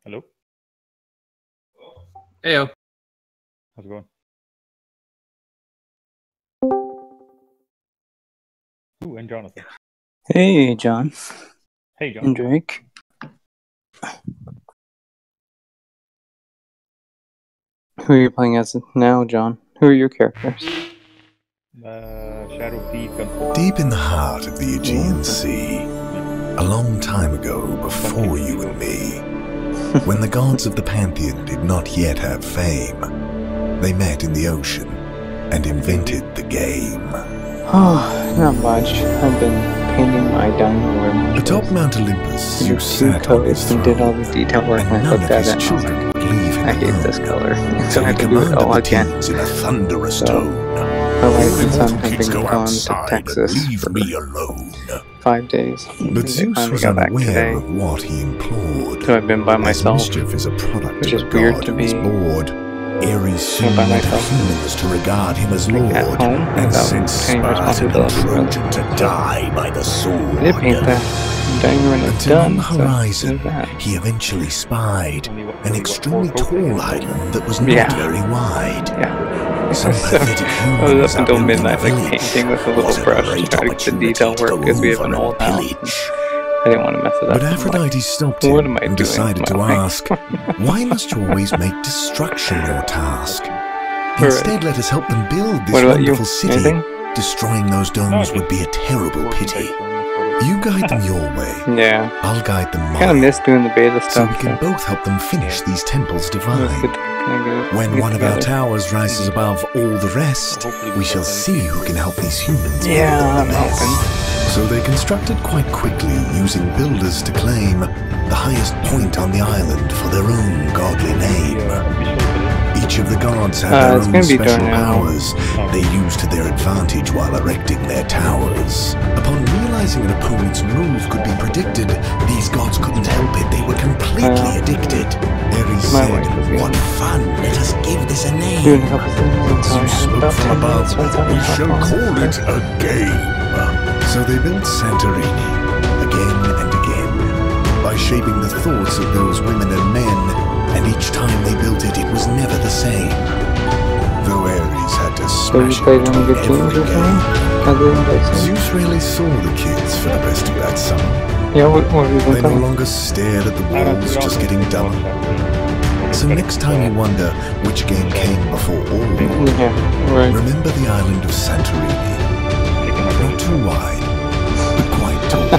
Hello? Heyo. How's it going? Ooh, and Jonathan. Hey, John. Hey, John. And Drake. Who are you playing as now, John? Who are your characters? Shadow Thief and... Deep in the heart of the Aegean Sea, a long time ago before you and me, when the gods of the Pantheon did not yet have fame, they met in the ocean and invented the game. Oh, not much. I've been painting my dining room. Atop Mount Olympus, I you did 2 sat on his coats and did all throne, the detail work, and I none looked of at his it and I was children like, would leave him I hate alone. this color. So So I he had to do it commanded all the again. teams in a thunderous So, tone. my wife "You and son immortal have kids been go gone to outside and Texas leave for me alone." 5 days. But They Zeus finally was got back unaware today. of what he implored. So I've been by As myself, mischief is a product which of is a weird god to who is be bored, Ares soon by wanted myself. humans to regard him as Like, lord, at home, and without sent any Spartan and responsibility, really. Trojan to die by the sword. I did paint the dining room and it's Until on done, the so horizon, there's that. he eventually spied an extremely tall island that was not Yeah. very wide. Yeah. Some So, pathetic I humans was up are until building midnight, a like, village. painting with a What little a brush to great try to get the opportunity detail to work, go because we have over an and old house. pillage. I didn't want to mess it up. But I'm Aphrodite stopped what him am I and doing decided with to my life? ask, "Why must you always make destruction your task? Alright. Instead, let us help them build this What about you? wonderful city. Anything? Destroying those domes would be a terrible pity. You guide them your way. Yeah. I'll guide them Kind of mine. miss doing the beta So stuff. we can both help them finish these temples It was good divine. to kind of When get one of our together. towers rises above all the rest, we shall see who can help these humans Yeah, build I'm the best." hoping. So they constructed quite quickly, using builders to claim the highest point on the island for their own godly name. Each of the gods had their it's own gonna be special done now. powers they used to their advantage while erecting their towers. Upon realizing an opponent's move could be predicted, these gods couldn't help it. They were completely addicted. Ares My said, wife was "What fun, let us give this a Doing name." a couple things until I Zeus had spoke about from 10 above, minutes. So I thought "We I'd shall hop on. call it a game." So they built Santorini, again and again, by shaping the thoughts of those women and men, and each time they built it, it was never the same. Though Ares had to So you smash played it any between good teams every or game. something? Other than this? Zeus rarely saw the kids for the rest of that summer. Yeah, what have you They been no playing? longer stared at the walls, just getting dumber. So next time you wonder which game came before all, Yeah, right. remember the island of Santorini. Not too wide, but quite tall.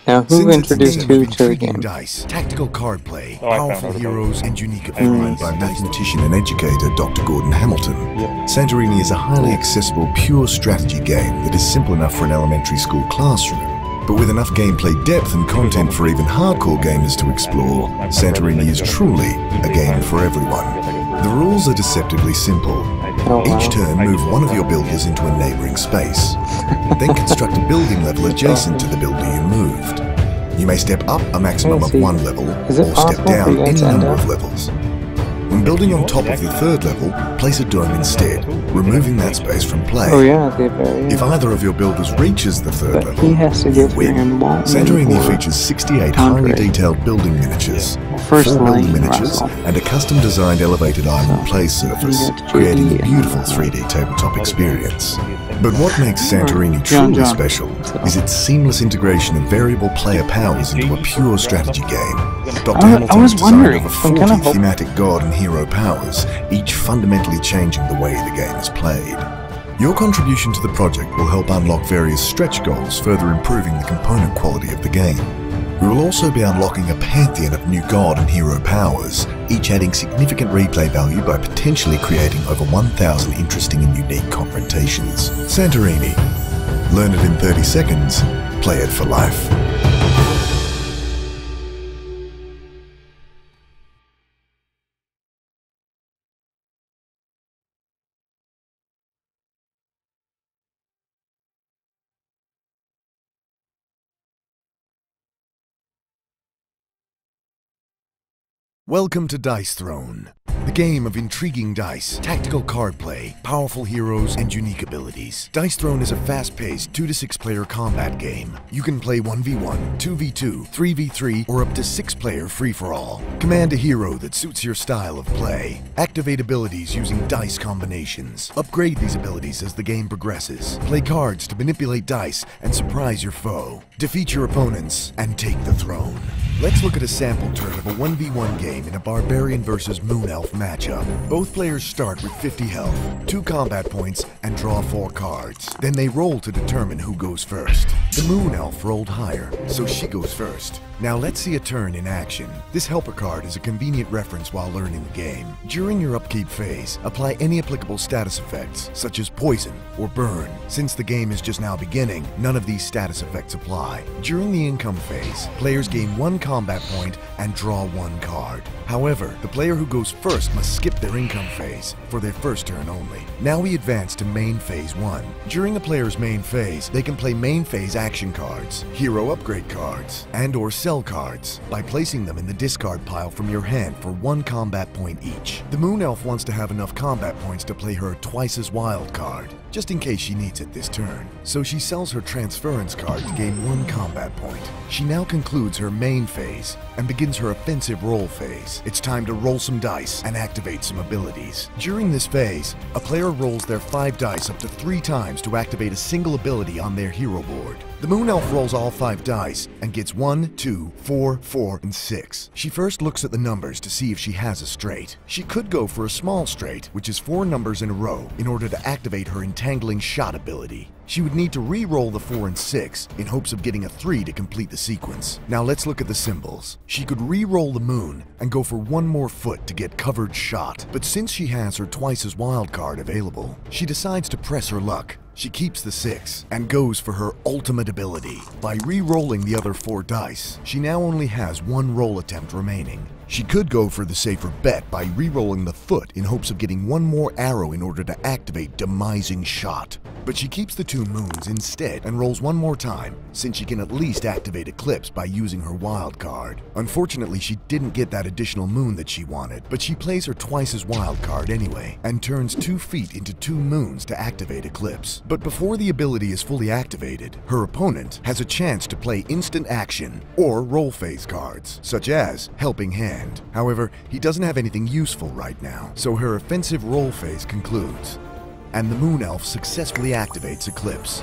Now, who Since it's a introduced game who of to the intriguing game? dice, tactical card play, Oh, I found powerful out about heroes, and unique outlined by mathematician and educator Dr. Gordon Hamilton, Santorini is a highly accessible, pure strategy game that is simple enough for an elementary school classroom. But with enough gameplay depth and content for even hardcore gamers to explore, Santorini is truly a game for everyone. The rules are deceptively simple. Oh, wow. Each turn, move one of your builders into a neighboring space. Then construct a building level adjacent to the builder you moved. You may step up a maximum of one level, Is it or step possible for you down guys any to end number up? of levels. When building on top of the third level, place a dome instead, removing that space from play. Oh yeah, the very If either of your builders reaches the third But level, he has to you give win. him ball. Santorini features 68 highly Andre. detailed building miniatures, First 4 building line, miniatures, Russell. and a custom-designed elevated island play surface, You got creating a JD. beautiful 3D tabletop experience. But what makes Santorini John, truly John. special is its seamless integration of variable player powers into a pure strategy game. Dr. I Hamilton was has designed wondering. over I'm 40 kinda hope- thematic god and hero powers, each fundamentally changing the way the game is played. Your contribution to the project will help unlock various stretch goals, further improving the component quality of the game. We will also be unlocking a pantheon of new god and hero powers, each adding significant replay value by potentially creating over 1,000 interesting and unique confrontations. Santorini. Learn it in 30 seconds, play it for life. Welcome to Dice Throne. The game of intriguing dice, tactical card play, powerful heroes, and unique abilities. Dice Throne is a fast-paced 2 to 6 player combat game. You can play 1v1, 2v2, 3v3, or up to 6 player free-for-all. Command a hero that suits your style of play. Activate abilities using dice combinations. Upgrade these abilities as the game progresses. Play cards to manipulate dice and surprise your foe. Defeat your opponents and take the throne. Let's look at a sample turn of a 1v1 game in a Barbarian versus Moon Elf matchup. Both players start with 50 health, 2 combat points, and draw 4 cards. Then they roll to determine who goes first. The Moon Elf rolled higher, so she goes first. Now let's see a turn in action. This helper card is a convenient reference while learning the game. During your upkeep phase, apply any applicable status effects, such as poison or burn. Since the game is just now beginning, none of these status effects apply. During the income phase, players gain 1 combat point and draw 1 card. However, the player who goes first must skip their income phase for their first turn only. Now we advance to main phase 1. During a player's main phase, they can play main phase action cards, hero upgrade cards, and/or sell cards by placing them in the discard pile from your hand for 1 combat point each. The Moon Elf wants to have enough combat points to play her Twice as Wild card, just in case she needs it this turn. So she sells her transference card to gain 1 combat point. She now concludes her main phase and begins her offensive roll phase. It's time to roll some dice and activate some abilities. During this phase, a player rolls their 5 dice up to 3 times to activate a single ability on their hero board. The Moon Elf rolls all 5 dice and gets 1, 2, 4, 4, and 6. She first looks at the numbers to see if she has a straight. She could go for a small straight, which is 4 numbers in a row, in order to activate her entangling shot ability. She would need to re-roll the 4 and 6 in hopes of getting a 3 to complete the sequence. Now let's look at the symbols. She could re-roll the moon and go for 1 more foot to get covered shot, but since she has her Twice as Wild card available, she decides to press her luck. She keeps the 6 and goes for her ultimate ability. By re-rolling the other 4 dice, she now only has 1 roll attempt remaining. She could go for the safer bet by re-rolling the foot in hopes of getting 1 more arrow in order to activate Demising Shot. But she keeps the 2 moons instead and rolls 1 more time, since she can at least activate Eclipse by using her wild card. Unfortunately, she didn't get that additional moon that she wanted, but she plays her Twice as Wild card anyway, and turns 2 feet into 2 moons to activate Eclipse. But before the ability is fully activated, her opponent has a chance to play instant action or roll phase cards, such as Helping Hand. However, he doesn't have anything useful right now, so her offensive roll phase concludes, and the Moon Elf successfully activates Eclipse.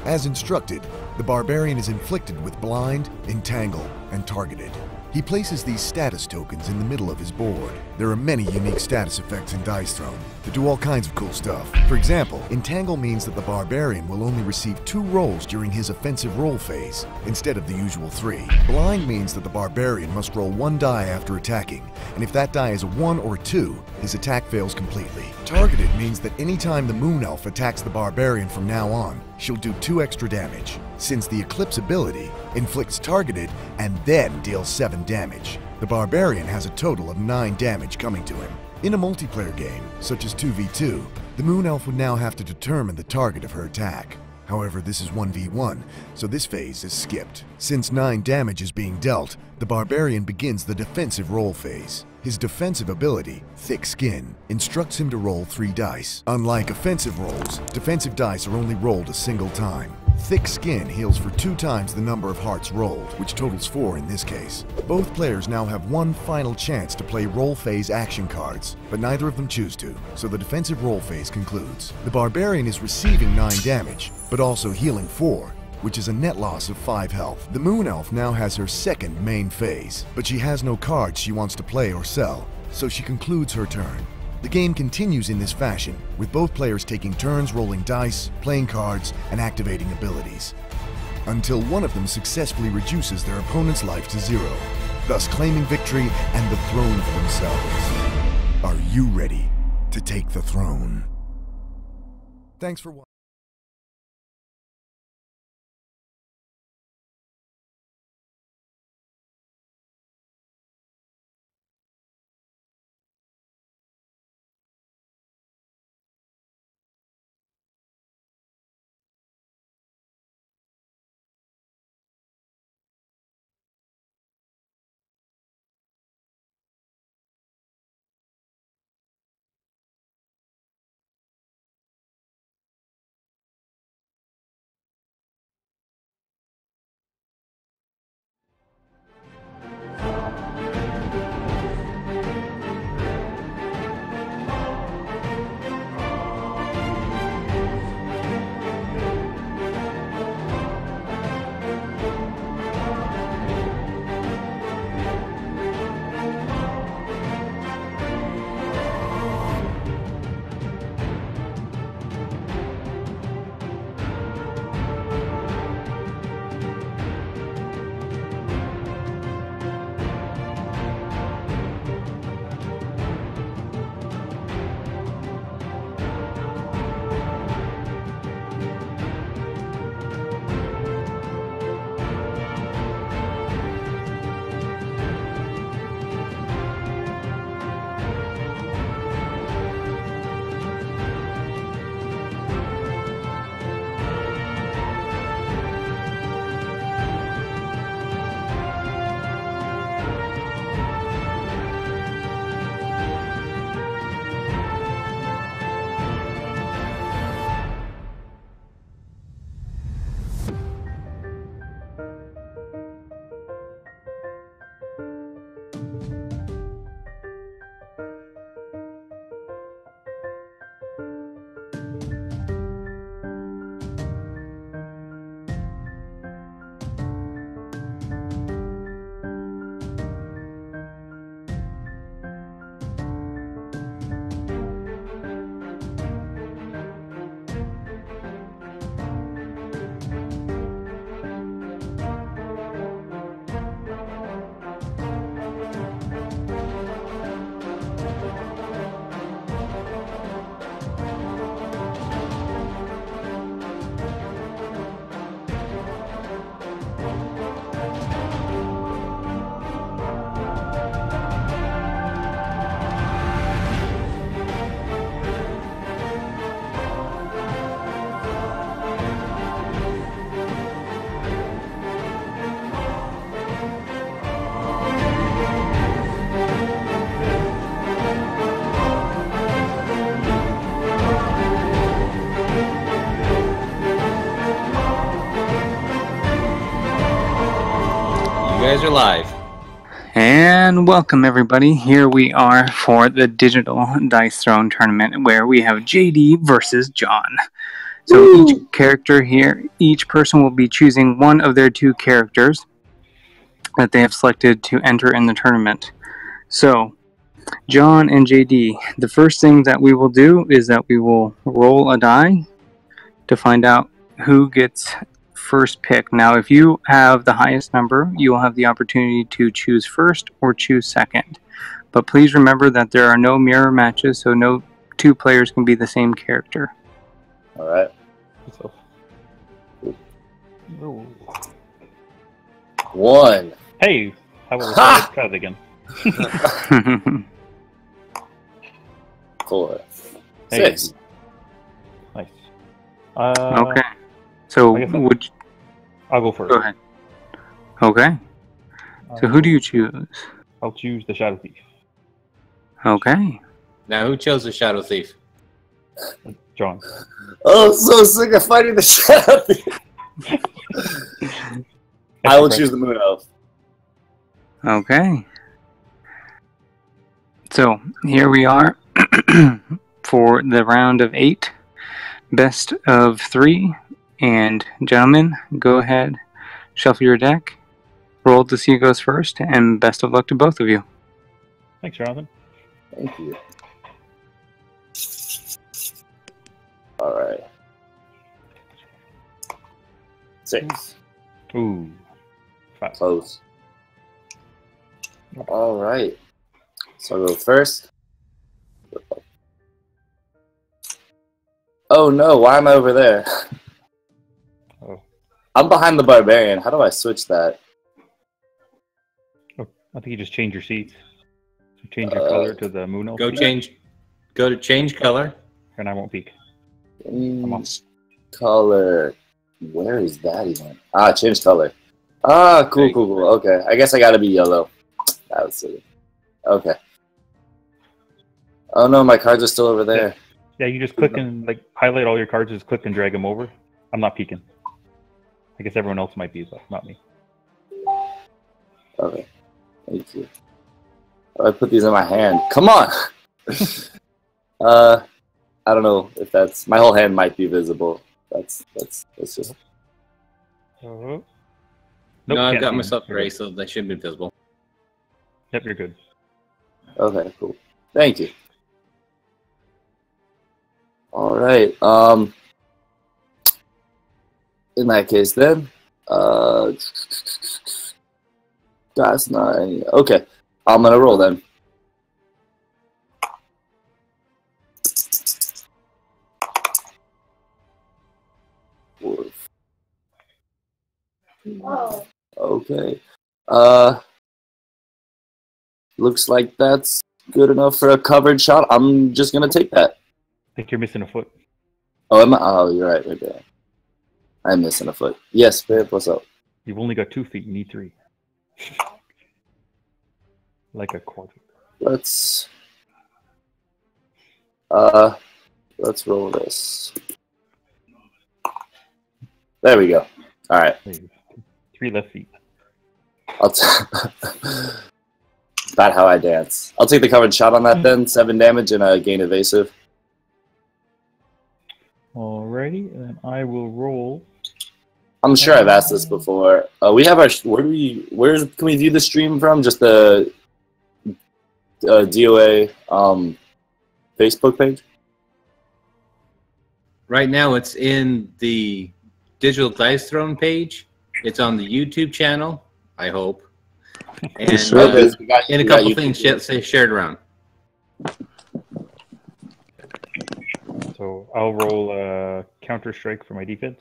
As instructed, the Barbarian is inflicted with Blind, Entangle, and Targeted. He places these status tokens in the middle of his board. There are many unique status effects in Dice Throne that do all kinds of cool stuff. For example, Entangle means that the Barbarian will only receive 2 rolls during his offensive roll phase, instead of the usual 3. Blind means that the Barbarian must roll 1 die after attacking, and if that die is a 1 or 2, his attack fails completely. Targeted means that anytime the Moon Elf attacks the Barbarian from now on, she'll do 2 extra damage, since the Eclipse ability inflicts targeted and then deals 7 damage. The Barbarian has a total of 9 damage coming to him. In a multiplayer game, such as 2v2, the Moon Elf would now have to determine the target of her attack. However, this is 1v1, so this phase is skipped. Since 9 damage is being dealt, the Barbarian begins the defensive roll phase. His defensive ability, Thick Skin, instructs him to roll 3 dice. Unlike offensive rolls, defensive dice are only rolled a single time. Thick Skin heals for 2 times the number of hearts rolled, which totals 4 in this case. Both players now have 1 final chance to play roll phase action cards, but neither of them choose to, so the defensive roll phase concludes. The Barbarian is receiving 9 damage, but also healing 4, which is a net loss of 5 health. The Moon Elf now has her second main phase, but she has no cards she wants to play or sell, so she concludes her turn. The game continues in this fashion, with both players taking turns rolling dice, playing cards, and activating abilities, until one of them successfully reduces their opponent's life to 0, thus claiming victory and the throne for themselves. Are you ready to take the throne? Thanks for watching. guys are live. And welcome everybody. Here we are for the Digital Dice Throne Tournament where we have JD versus John. So each character here, each person will be choosing one of their two characters that they have selected to enter in the tournament. So, John and JD, the first thing that we will do is that we will roll a die to find out who gets first pick. Now, if you have the highest number, you will have the opportunity to choose first or choose second. But please remember that there are no mirror matches, so no two players can be the same character. All right. So. Ooh. 1. Hey, how about we try it again? 4. Hey. 6. Nice. Okay. So, I'll go first. Go ahead. Okay. So, who do you choose? I'll choose the Shadow Thief. Okay. Now, who chose the Shadow Thief? John. Oh, I'm so sick of fighting the Shadow Thief. I will choose the Moon Elf. Okay. So, here we are for the round of 8. Best of 3. And, gentlemen, go ahead, shuffle your deck, roll to see who goes first, and best of luck to both of you. Thanks, Jonathan. Thank you. All right. 6. Ooh. 5. Close. All right. So I'll go first. Oh no, why am I over there? Oh. I'm behind the barbarian. How do I switch that? Oh, I think you just change your seats. So change your color to the Moon Elf. Go to change color. And I won't peek. Change color. Where is that even? Ah, change color. Ah, cool. Okay, I guess I gotta be yellow. That was silly. Okay. Oh no, my cards are still over there. Yeah, you just click and highlight all your cards, just click and drag them over. I'm not peeking. I guess everyone else might be, but not me. Okay. Thank you. Oh, I put these in my hand. Come on! I don't know if that's... My whole hand might be visible. That's just... Nope, No, I've got see myself them. gray, so they should be visible. Yep, you're good. Okay, cool. Thank you. All right. In that case, then, that's 9. Okay, I'm gonna roll then. Okay. Looks like that's good enough for a covered shot. I'm just gonna take that. I think you're missing a foot. Oh, am I? Oh, you're right. Okay. I'm missing a foot. Yes, babe. What's up? You've only got 2 feet. You need 3. Like a quarter. Let's roll this. There we go. All right. 3 left feet. About how I dance. I'll take the covered shot on that then. 7 damage and a gain evasive. Alrighty, and I will roll. I'm sure I've asked this before. We have our. Where can we view the stream from? Just the DOA Facebook page. Right now, it's in the Digital Dice Throne page. It's on the YouTube channel, I hope. And a couple things shared around. So I'll roll counter strike for my defense.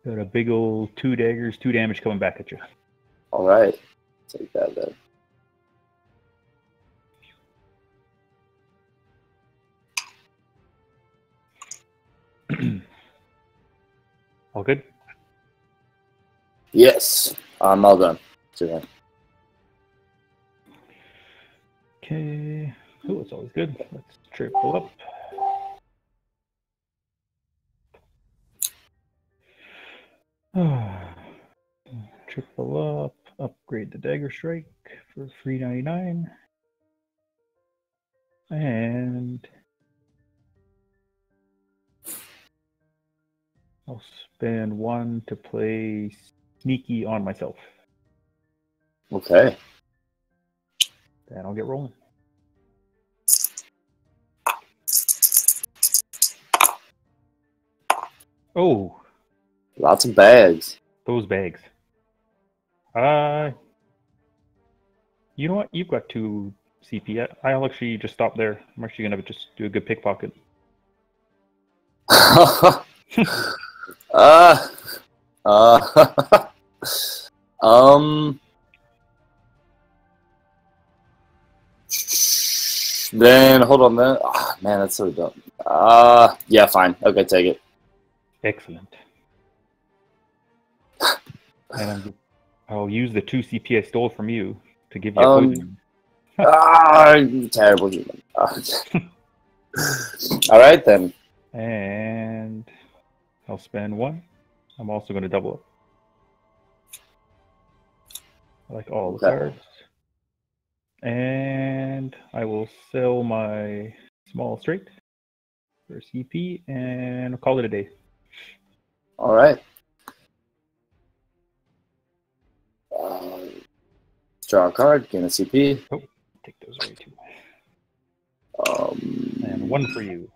Got a big old 2 daggers, 2 damage coming back at you. All right, take that then. All good? Yes, I'm all done. Okay. Oh, it's always good. Let's triple up. Triple up. Upgrade the dagger strike for $3.99. And I'll spend 1 to play sneaky on myself. Okay. Then I'll get rolling. Oh, Lots of bags. those bags. You know what? You've got 2 CP. I'll actually just stop there. I'm actually gonna just do a good pickpocket. Then hold on, man. Oh, man, that's so dumb. Yeah, fine. Okay, take it. Excellent. And I'll use the 2 CP I stole from you to give you a poison. You terrible human. All right then. And I'll spend 1. I'm also going to double up. I like all the cards. And I will sell my small straight for CP and I'll call it a day. All right. Draw a card, gain a CP. Oh, take those away too. And 1 for you.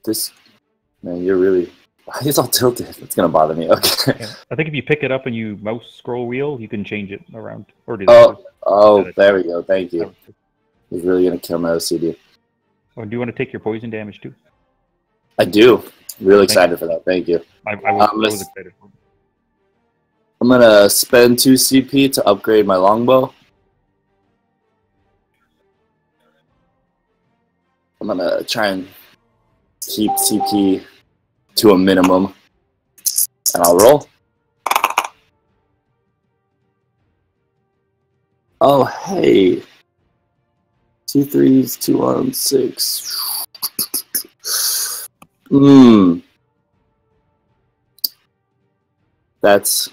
This, man, you're really. He's all tilted. It's gonna bother me. Okay. Yeah. I think if you pick it up and you mouse scroll wheel, you can change it around. Or do that. There we go. Thank you. He's really gonna kill my OCD. Oh, do you want to take your poison damage too? I do. Really excited for that. Thank you. I was excited for it. I'm gonna spend 2 CP to upgrade my longbow. I'm gonna try and keep CP to a minimum, and I'll roll. Oh, hey. 2 3s, 2 1, 6. That's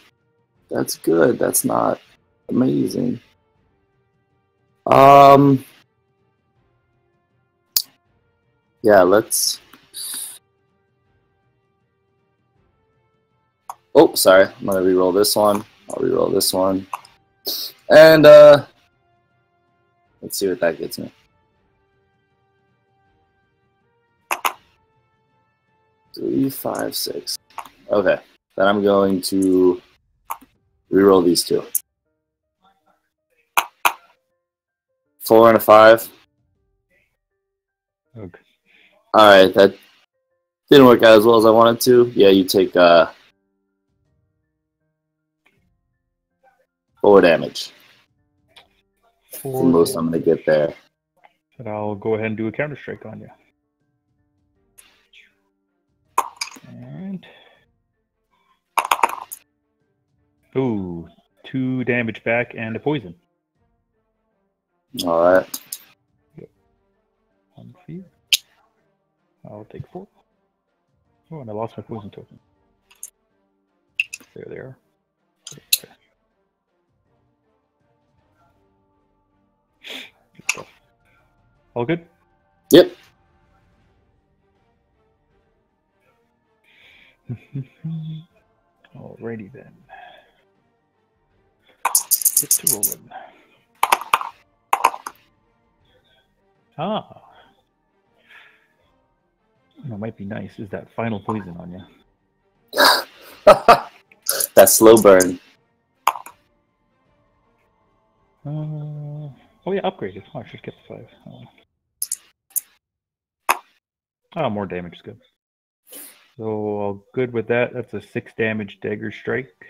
good. That's not amazing. Yeah, let's. Oh, sorry. I'm gonna reroll this one. I'll reroll this one. And let's see what that gets me. 3, 5, 6. Okay. Then I'm going to reroll these 2. 4 and a 5. Okay. Alright, that didn't work out as well as I wanted to. Yeah, you take 4 damage. 4 the most I'm going to get there. And I'll go ahead and do a counter strike on you. And ooh, 2 damage back and a poison. All right. Yep. 1 for you. I'll take 4. Oh, and I lost my poison token. There they are. Okay. Good stuff. All good? Yep. Alrighty then. Get to rolling. Ah. What might be nice is that final poison on you. That slow burn. Oh yeah, upgraded. Oh, I should get the 5. Oh, more damage is good. So all good with that. That's a 6 damage dagger strike.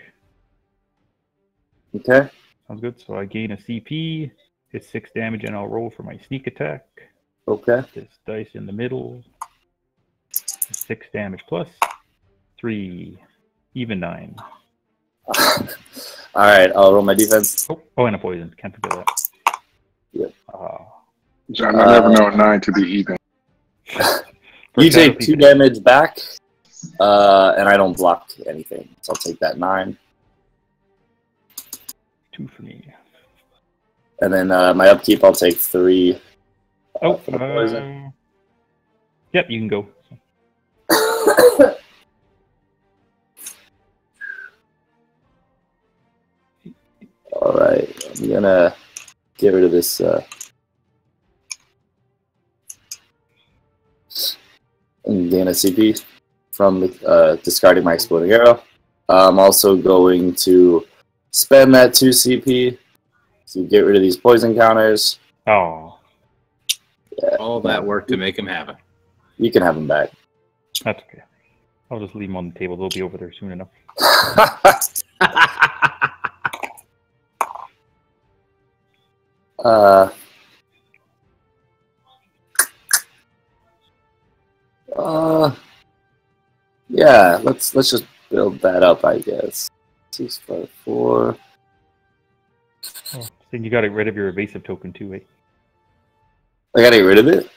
Okay. Sounds good. So I gain a CP. It's 6 damage, and I'll roll for my sneak attack. Okay. This dice in the middle. 6 damage plus 3, even 9. All right, I'll roll my defense. Oh, and a poison. Can't forget that. Yep. John, I never know a 9 to be even. You take 2 damage back, and I don't block anything, so I'll take that 9. 2 for me. And then my upkeep, I'll take 3. Oh, for the poison. Yep, you can go. All right, I'm gonna get rid of this. And gain a CP from discarding my exploding arrow. I'm also going to spend that 2 CP to get rid of these poison counters. Oh, Yeah, All that work to make him happen. you can have them back. that's okay. I'll just leave them on the table. They'll be over there soon enough. Yeah, let's just build that up, I guess. 6, 5, 4. Oh, then you got to get rid of your evasive token too, eh? I gotta get rid of it?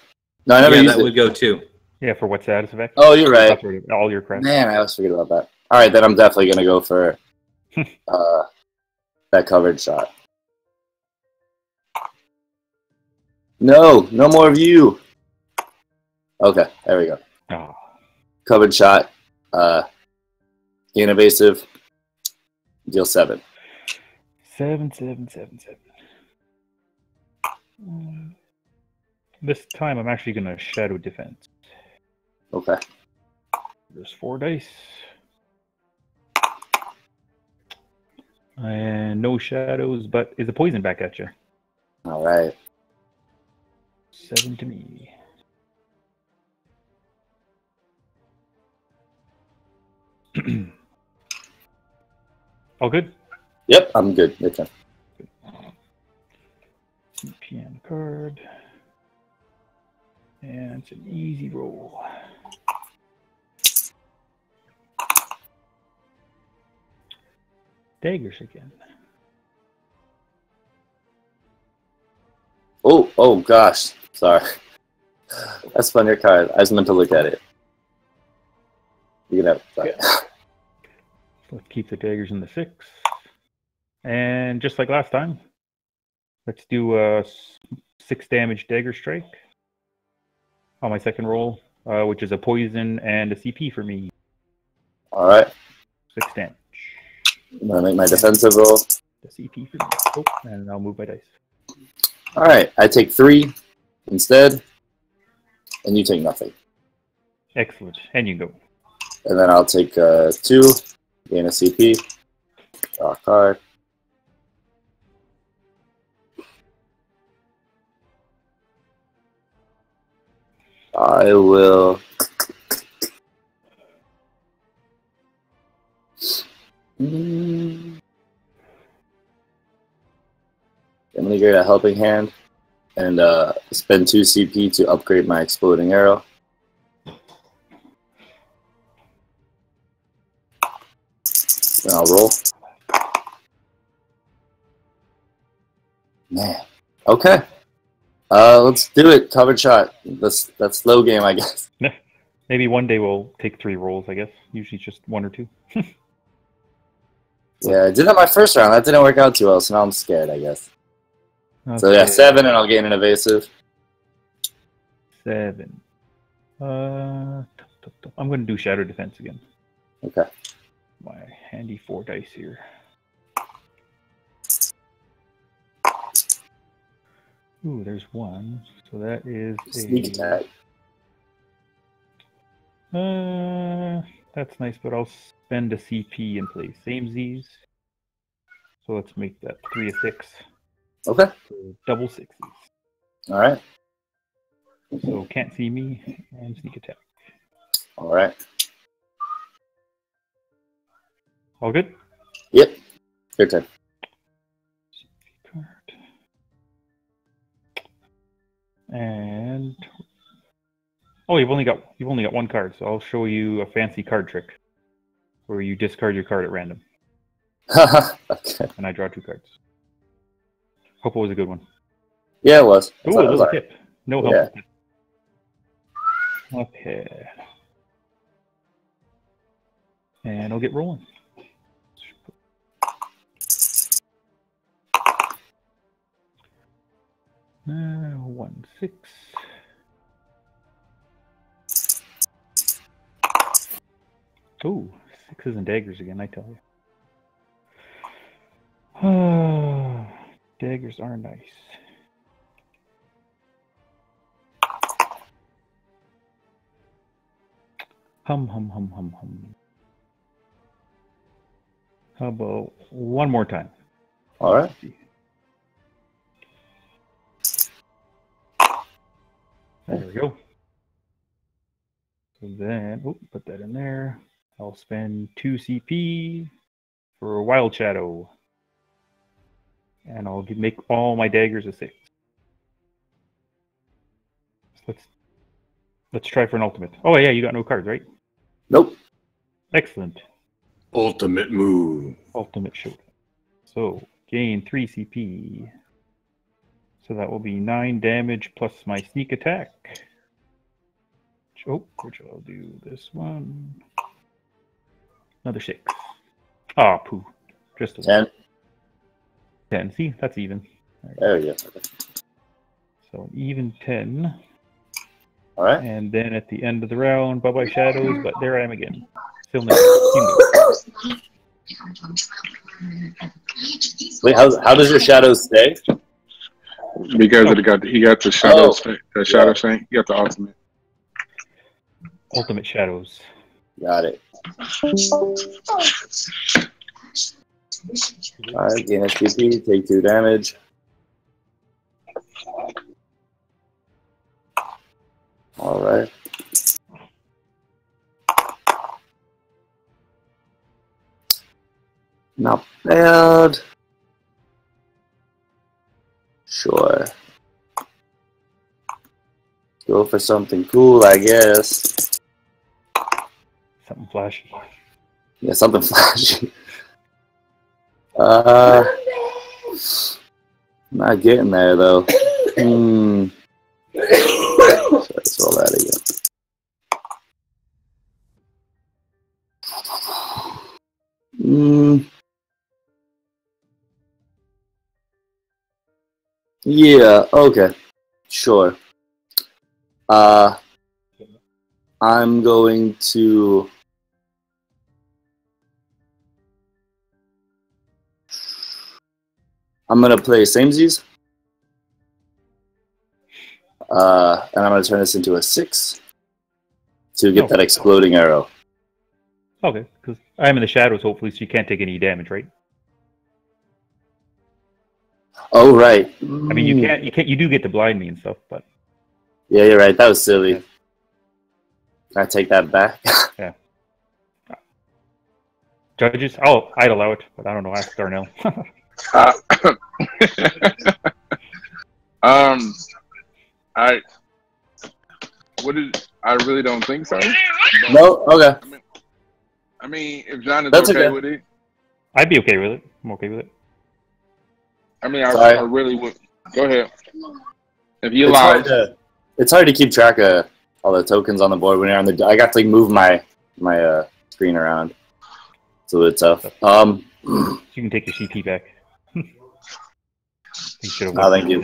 No, I never Yeah, used that it. would go too. Yeah, for what status effect? Oh, you're right. That's rid of all your crap. Man, I always forget about that. Alright, then I'm definitely gonna go for that covered shot. No more of you. Okay, there we go. Oh, Covered shot. Gain evasive. Deal 7. 7, 7, 7, 7. This time I'm actually going to shadow defense. Okay. There's 4 dice. And no shadows, but is a poison back at you. Alright. 7 to me. All good? Yep, I'm good. Your turn. CPM card. And it's an easy roll. Daggers again. Oh gosh. Sorry. I spun your card. I just meant to look at it. You can have it. Sorry. Let's keep the daggers in the 6. And just like last time, let's do a 6 damage dagger strike on my second roll, which is a poison and a CP for me. Alright. 6 damage. I'm gonna make my defensive roll. The CP for me. Oh, and I'll move my dice. Alright, I take 3 instead, and you take nothing. Excellent. And you go. And then I'll take 2, gain a CP, draw a card. I will... I'm going to get a helping hand and spend 2 CP to upgrade my exploding arrow. Then I'll roll. Man. Okay. Let's do it. Covered shot. That's slow game, I guess. Maybe one day we'll take 3 rolls, I guess. Usually just 1 or 2. Yeah, I did that my first round. That didn't work out too well, so now I'm scared, I guess. Okay. So yeah, 7, and I'll gain an evasive. 7. I'm going to do shadow defense again. Okay. My handy 4 dice here. Ooh, there's 1. So that is Sneak attack. That's nice, but I'll spend a CP in place. Same Z's. So let's make that 3 a 6. Okay. So double 6s. All right. So can't see me and sneak attack. All right. All good? Yep. Your turn. Card. And oh, you've only got 1 card, so I'll show you a fancy card trick where you discard your card at random. Okay. And I draw 2 cards. Hope it was a good one. Yeah, it was. Oh, a little tip. No help. Yeah. Okay. And I'll get rolling. 1, 6. Oh, 6s and daggers again, I tell you. Daggers are nice. Hum. How about one more time? All right. There we go. So then, put that in there. I'll spend 2 CP for a Wild Shadow. And I'll make all my daggers a 6. So let's try for an ultimate. Oh yeah, you got no cards, right? Nope. Excellent. Ultimate move. Ultimate show. So gain 3 CP. So that will be 9 damage plus my sneak attack. Which I'll do this one. Another 6. Ah, poo. Just a 10. 10. See, that's even. There we go. So even 10. All right. And then at the end of the round, bye-bye shadows, but there I am again. Still no. Wait, how does your shadow stay? Because he got the shadow shadow thing. You got the ultimate. Ultimate shadows. Got it. Alright, gain SPP, take 2 damage. Alright. Not bad. Sure. Go for something cool, I guess. Something flashy. Yeah, something flashy. Not getting there though. So let's roll that again. Yeah, okay. Sure. I'm going to play samesies. And I'm gonna turn this into a 6 to get that exploding arrow. Okay, because I'm in the shadows, hopefully, so you can't take any damage, right? Oh right. I mean, you can't. You do get to blind me and stuff, but yeah, you're right. That was silly. Yeah. Can I take that back? Yeah. Judges? Oh, I'd allow it, but I don't know. Ask Darnell. I really don't think so. No? Okay. I mean, if John is okay with it. I'd be okay with it. I'm okay with it. I mean, I really would. Go ahead. If you allow it. It's hard to keep track of all the tokens on the board when you're on the. I got to move my screen around. It's a little tough. You can take your CP back. You should have. Oh, thank you.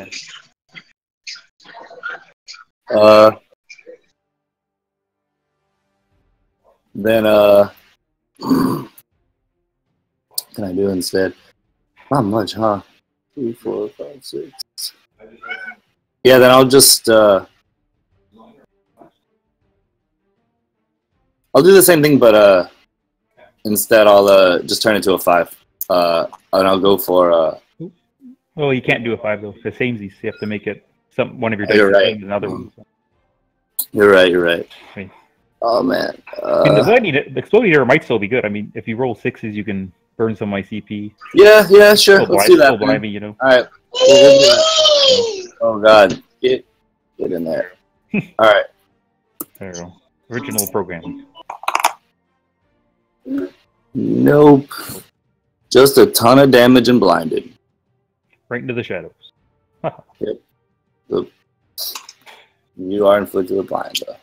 Then what can I do instead? Not much, huh? 3, 4, 5, 6. Yeah, then I'll just I'll do the same thing, but instead I'll just turn it to a 5. And I'll go for Well, you can't do a 5 though. The samesies, you have to make it one of your dice. You're right. Another one. So. You're right. Okay. Oh man. The exploding arrow might still be good. I mean, if you roll 6s, you can burn some of my CP. Yeah, sure. Let's do that. Blind me, you know. All right. We'll do that. Oh God, get in there. All right. There you go. Original programming. Nope. Just a ton of damage and blinded. Right into the shadows. Yep. You are inflicted with blind, though.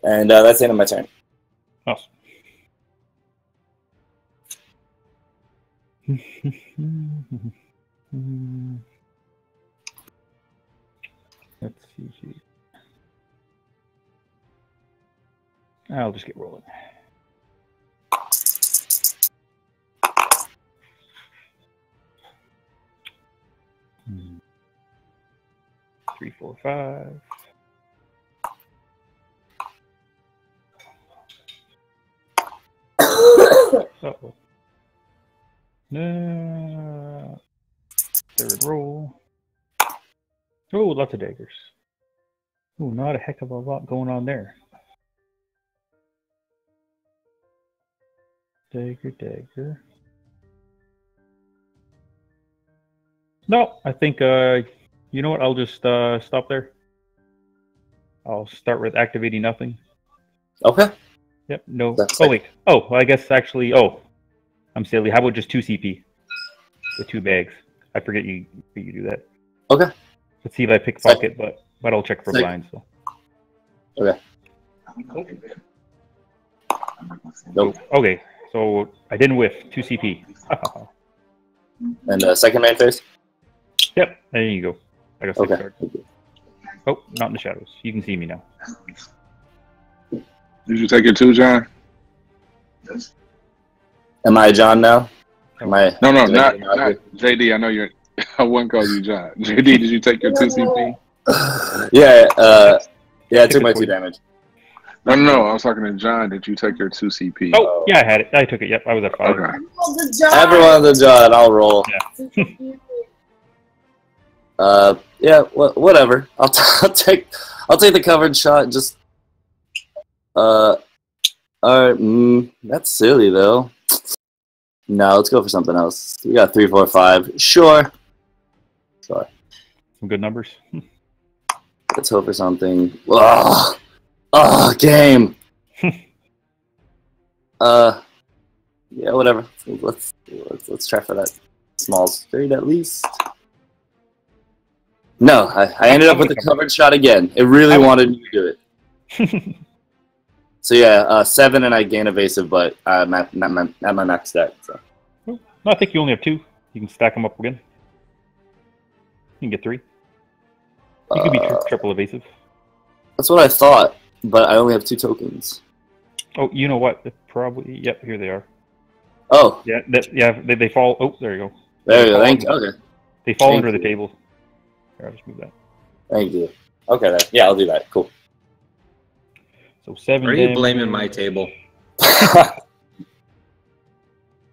And that's the end of my turn. Awesome. Let's see here. I'll just get rolling. Three, 4, 5. Uh-oh. No. Third roll. Oh, lots of daggers. Oh, not a heck of a lot going on there. Dagger, dagger. No, I think, you know what? I'll just stop there. I'll start with activating nothing. Okay. Yep, no. That's oh, wait. Oh, well, I guess actually, I'm silly. How about just 2 CP? The 2 bags. I forget you do that. Okay. Let's see if I pick pocket, but I'll check for blinds. So. Okay. Nope. Okay, so I didn't whiff. 2 CP. And second main phase? Yep, there you go. I got 6 Okay. cards. Oh, not in the shadows. You can see me now. Did you take it too, John? Am I John now? Am I? No, not JD. I know you're. I wouldn't call you John. JD, did you take your 2 CP? Yeah, I took my 2 damage. No, I was talking to John. Did you take your 2 CP? Oh, yeah, I had it. I took it. Yep, I was at 5. Okay. Everyone's a John. I'll roll. Yeah. Whatever. I'll take the covered shot. Just all right. That's silly though. No, let's go for something else. We got 3, 4, 5. Sure. Sorry. Some good numbers. Let's hope for something. Game. Yeah, whatever. Let's try for that small straight at least. No, I ended up with the covered shot again. It really wanted me to do it. So yeah, 7 and I gain evasive, but I'm at my max stat. So. No, I think you only have 2. You can stack them up again. You can get 3. You could be triple evasive. That's what I thought, but I only have 2 tokens. Oh, you know what? Probably. Yep, here they are. Oh. Yeah, they fall. Oh, there you go. There you go. Thank you. Okay. They fall under the table. Here, I'll just move that. Thank you. Okay, then. Yeah, I'll do that. Cool. So 7 Are damage. you blaming my table?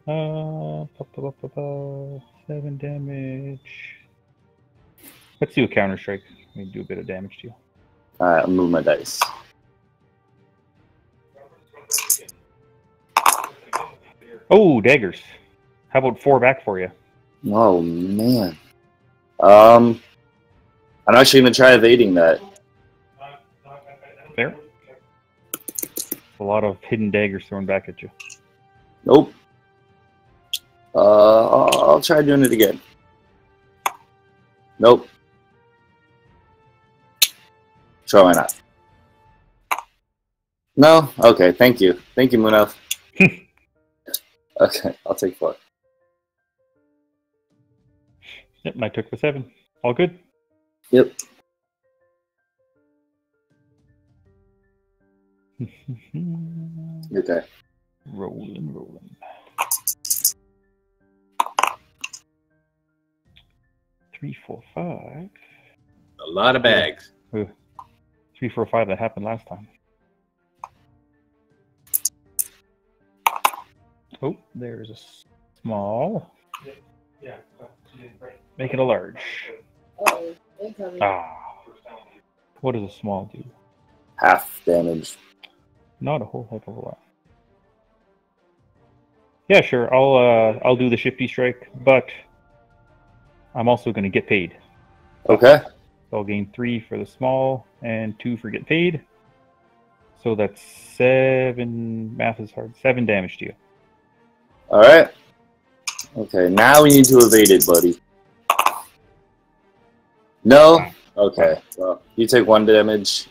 7 damage. Let's do a counter strike. Let me do a bit of damage to you. Alright, I'll move my dice. Oh, daggers. How about 4 back for you? Oh, man. I'm actually going to try evading that. There. A lot of hidden daggers thrown back at you. Nope. I'll try doing it again. Nope. Sure, why not? No? Okay, thank you. Thank you, Munaf. Okay, I'll take 4. Yep, and I took the 7. All good? Yep. Okay. Rolling. 3, 4, 5. A lot of bags. 3, 4, 5. That happened last time. Oh, there's a small. Yeah. Make it a large. What does a small do? Half damage. Not a whole heck of a lot. Yeah, sure. I'll do the shifty strike, but I'm also going to get paid. Okay. So I'll gain 3 for the small and 2 for get paid. So that's 7. Math is hard. 7 damage to you. All right. Okay, now we need to evade it, buddy. No? Okay. Well, you take 1 damage.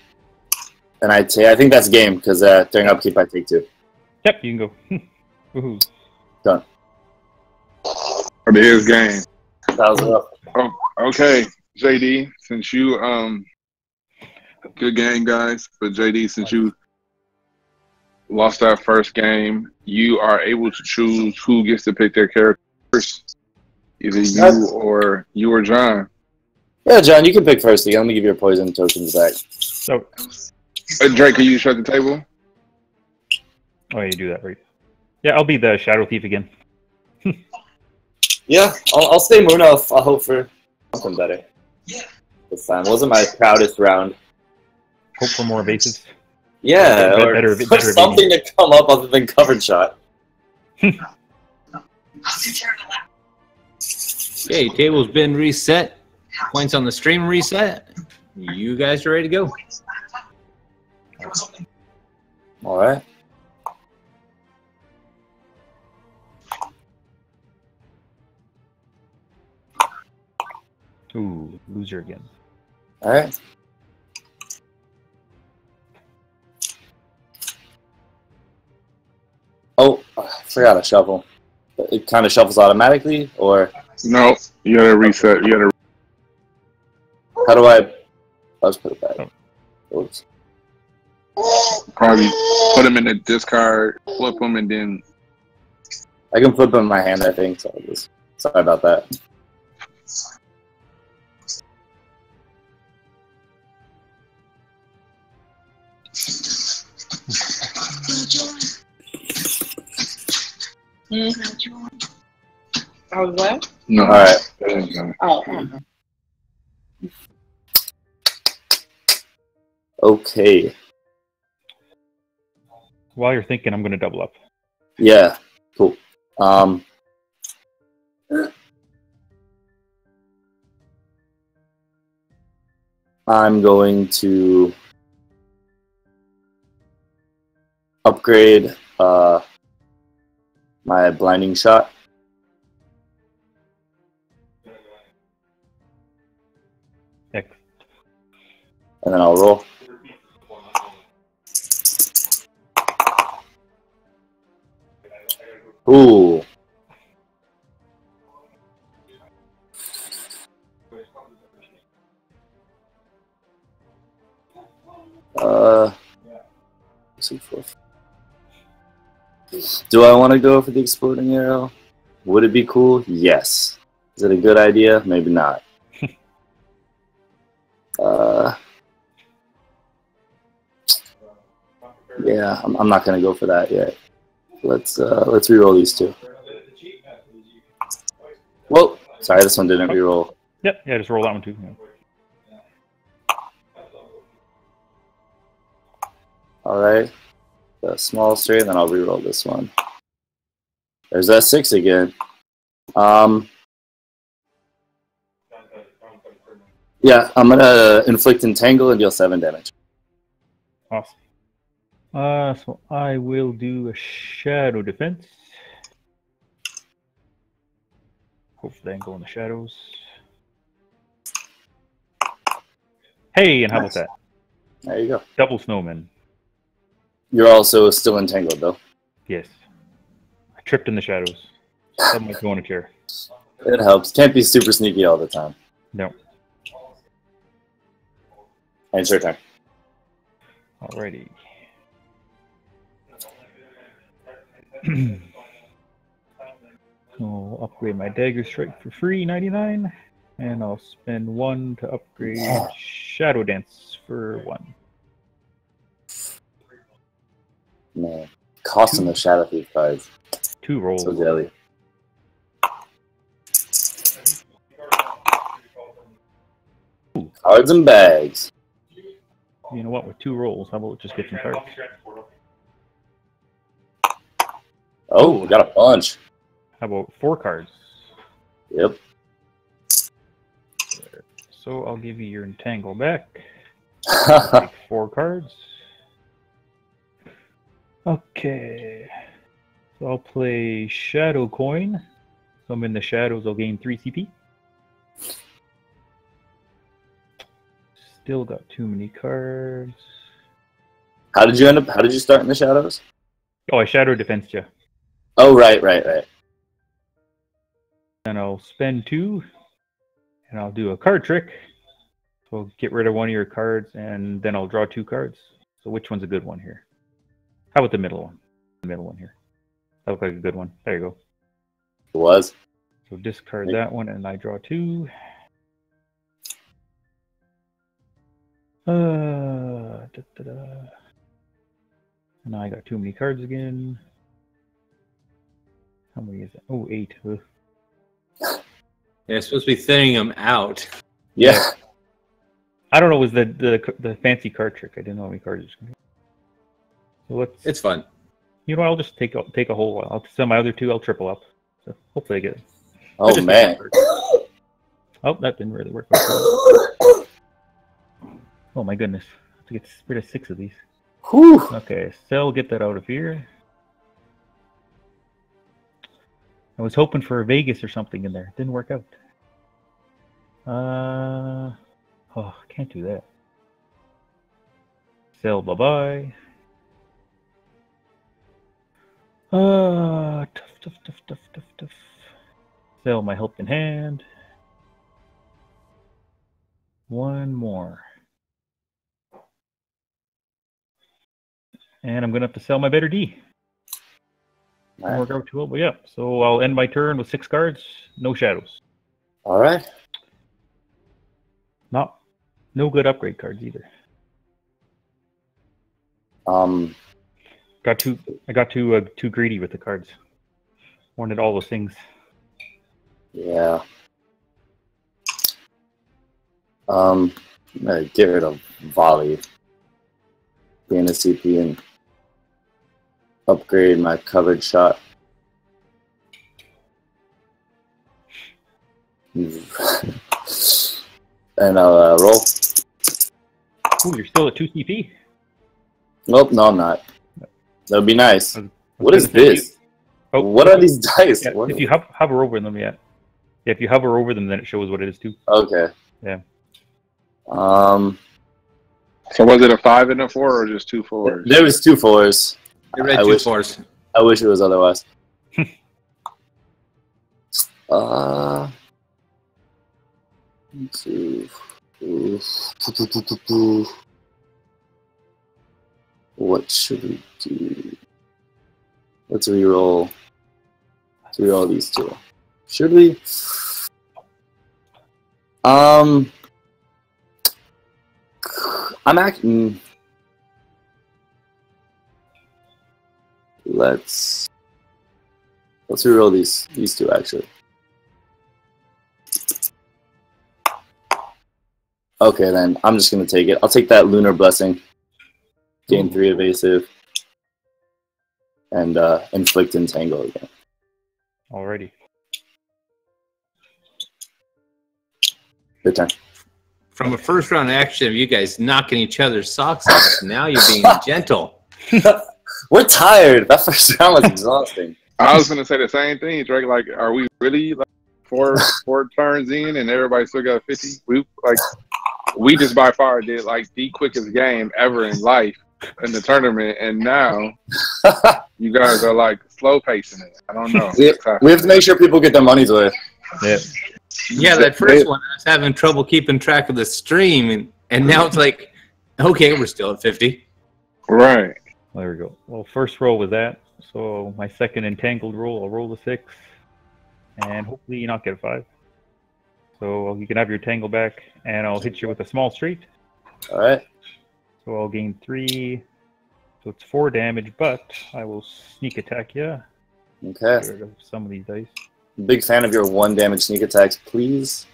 And I think that's game, because during upkeep I take 2. Yep, you can go. Woohoo. Done. But it is game. That was rough. Oh, okay, JD, since you good game, guys. But JD, since you lost that first game, you are able to choose who gets to pick their character first. Either you or John. Yeah, John, you can pick first again. Let me give your poison tokens back. So, Drake, can you shut the table? oh, you do that, right? Yeah, I'll be the Shadow Thief again. Yeah, I'll stay Moon Elf. I'll hope for something better. This time wasn't my proudest round. Hope for more evasives. Yeah, or better something to come up other than covered shot. Okay, table's been reset. Points on the stream reset. You guys are ready to go. All right. Ooh, loser again. All right. Oh, I forgot to shuffle. It kind of shuffles automatically, or No, you gotta reset. You gotta. how do I? Let's put it back. Oops. Probably put them in the discard, flip them, and then. I can flip them in my hand, I think. So sorry about that. I was what? No. All right. Oh. Okay. While you're thinking, I'm going to double up. Yeah. Cool. I'm going to upgrade my blinding shot. Heck. And then I'll roll. Ooh. Do I want to go for the exploding arrow? Would it be cool? Yes. Is it a good idea? Maybe not. Yeah, I'm not gonna go for that yet. Let's reroll these two. Whoa, sorry, this one didn't reroll. Yep, yeah, just roll that one too. Yeah. All right, the small straight, and then I'll reroll this one. There's that 6 again. Yeah, I'm gonna inflict entangle and deal 7 damage. Awesome. So I will do a shadow defense. Hopefully I can go in the shadows. Hey, and how about that? There you go. Double snowman. You're also still entangled, though. Yes. I tripped in the shadows. That might go in a chair. It helps. Can't be super sneaky all the time. No. And it's your turn. Alrighty. I'll upgrade my dagger strike for free, 99, and I'll spend 1 to upgrade Shadow Dance for 1. Man, cost him the Shadow Thief cards. 2 rolls. So jelly. Cards and bags. You know what? With 2 rolls, how about just get some cards? Oh, we got a bunch. How about 4 cards? Yep. So I'll give you your Entangle back. Take 4 cards. Okay. So I'll play Shadow Coin. So I'm in the shadows, I'll gain 3 CP. Still got too many cards. How did you start in the shadows? Oh, I shadow defense you. Oh, right. Then I'll spend 2, and I'll do a card trick. So get rid of one of your cards, and then I'll draw 2 cards. So which one's a good one here? How about the middle one? The middle one here. That looks like a good one. There you go. It was. So discard that one, and I draw 2. Now I got too many cards again. How many is that? Oh, 8. Ugh. Yeah, it's supposed to be thinning them out. Yeah. I don't know. It was the fancy card trick? I didn't know how many cards. So let's. It's fun. You know, I'll just take a whole one. I'll sell my other 2. I'll triple up. So hopefully I get it. Oh man. Oh, that didn't really work. Oh my goodness. I have to get rid of 6 of these. Whew. Okay, sell, get that out of here. I was hoping for a Vegas or something in there. Didn't work out. Oh, can't do that. Sell, bye-bye. Tough. Sell my helping hand. One more. And I'm going to have to sell my better D. Didn't work out too well, but yeah. So I'll end my turn with 6 cards. No shadows. All right. No good upgrade cards either. I got too greedy with the cards. Wanted all those things. Yeah. I'm gonna get rid of volley. Gain a CP and upgrade my covered shot. And I'll roll. Ooh, you're still at 2 CP? Nope, no, I'm not. That would be nice. What is gonna say this? What are these dice? Yeah, if you hover over them, yeah. If you hover over them, then it shows what it is too. Okay. Yeah. So was it a 5 and a 4, or just 2 4s? There was 2 4s. I read 2 4s. I wish it was otherwise. Let's see. What should we do? Let's reroll. Let's reroll these 2. Should we? I'm acting. Let's reroll these 2 actually. Okay, then I'm just gonna take it. I'll take that Lunar Blessing. Gain 3 evasive. And inflict entangle again. Alrighty. Good turn. From a first round action of you guys knocking each other's socks off, now you're being gentle. We're tired. That first round was exhausting. I was gonna say the same thing, Drake. Like, are we really like four turns in and everybody still got 50? We just by far did like the quickest game ever in life in the tournament, and now you guys are like slow pacing it. I don't know. We have to make sure people get their money's worth. Yeah. Yeah, that first one, I was having trouble keeping track of the stream, and now it's like, okay, we're still at 50. Right. There we go. Well, first roll was that. So my second entangled roll, I'll roll a 6. And hopefully you not get a 5. So you can have your tangle back, and I'll hit you with a small straight. All right. So I'll gain 3. So it's 4 damage, but I will sneak attack you. Okay. Get rid of some of these dice. Big fan of your 1 damage sneak attacks, please.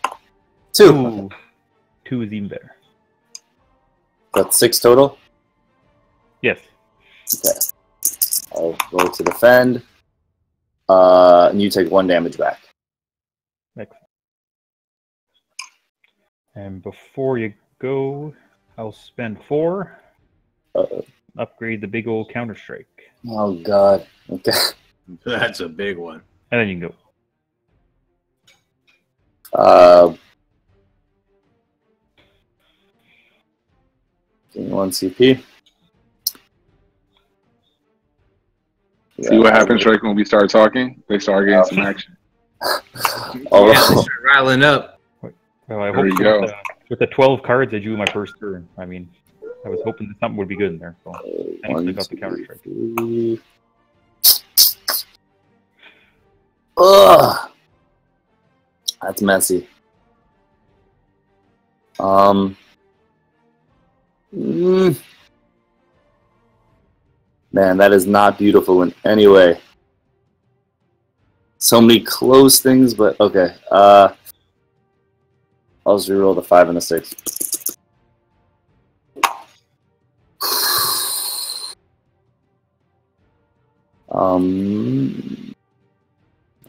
2. Ooh. 2 is even better. That's 6 total? Yes. Okay. I'll roll to defend. And you take 1 damage back. Excellent. And before you go, I'll spend 4. Upgrade the big old counter strike. Oh god. Okay. That's a big one. And then you can go. Gain 1 CP. See what happens, Drake, when we start talking? They start getting some action. Oh, Yeah, they start riling up. Well, I There hope you so go. with the 12 cards I drew my first turn. I mean, I was hoping that something would be good in there. So thanks, I got the counter strike. 3. Ugh. That's messy. Man, that is not beautiful in any way. So many close things, but okay. I'll just reroll the 5 and the 6.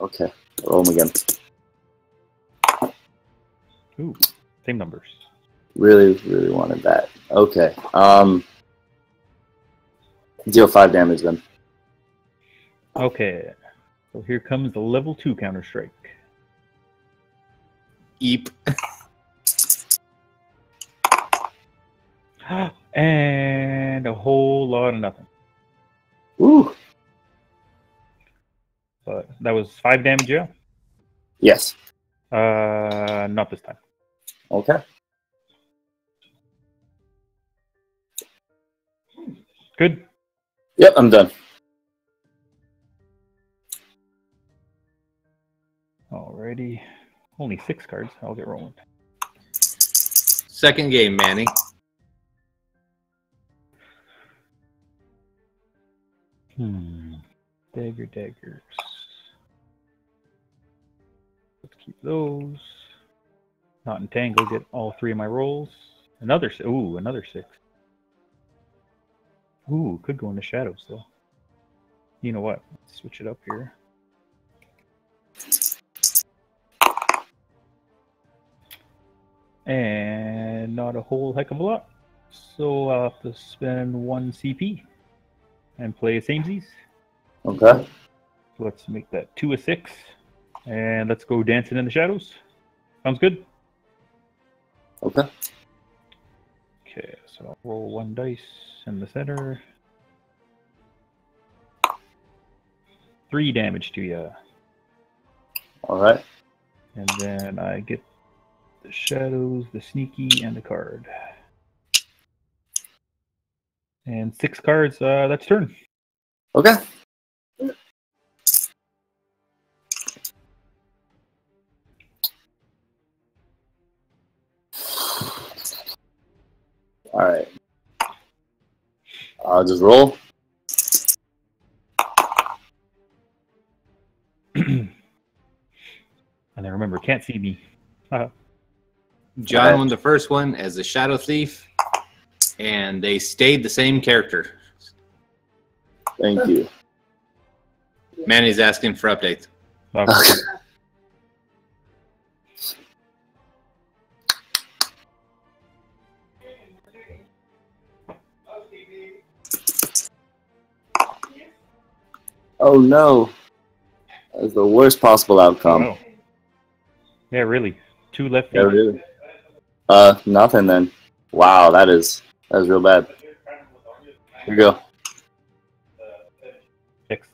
Okay, roll them again. Ooh, same numbers. Really, really wanted that. Okay. Deal 5 damage then. Okay, so here comes the level 2 counter strike. Eep. And a whole lot of nothing. Ooh. But that was 5 damage, yeah? Yes. Not this time. Okay. Good. Yep, I'm done. Alrighty. Only 6 cards. I'll get rolling. Second game, Manny. Daggers. Let's keep those. Not entangle. Get all 3 of my rolls. Another 6. Ooh, another 6. Ooh, could go into shadows though. You know what? Let's switch it up here. And not a whole heck of a lot. So I'll have to spend 1 CP and play a samesies. Okay. Let's make that 2 a 6. And let's go dancing in the shadows. Sounds good? Okay. Okay, so I'll roll 1 dice in the center. 3 damage to you. All right. And then I get the shadows, the sneaky, and the card. And 6 cards, that's turn. Okay. All right. I'll just roll. And then remember, can't see me. John won the first one as a Shadow Thief, and they stayed the same character. Thank you. Manny's asking for updates. Okay. Oh no. That was the worst possible outcome. Wow. Yeah, really. 2 left. Yeah, really. Nothing then. Wow, that is real bad. Here we go. 6.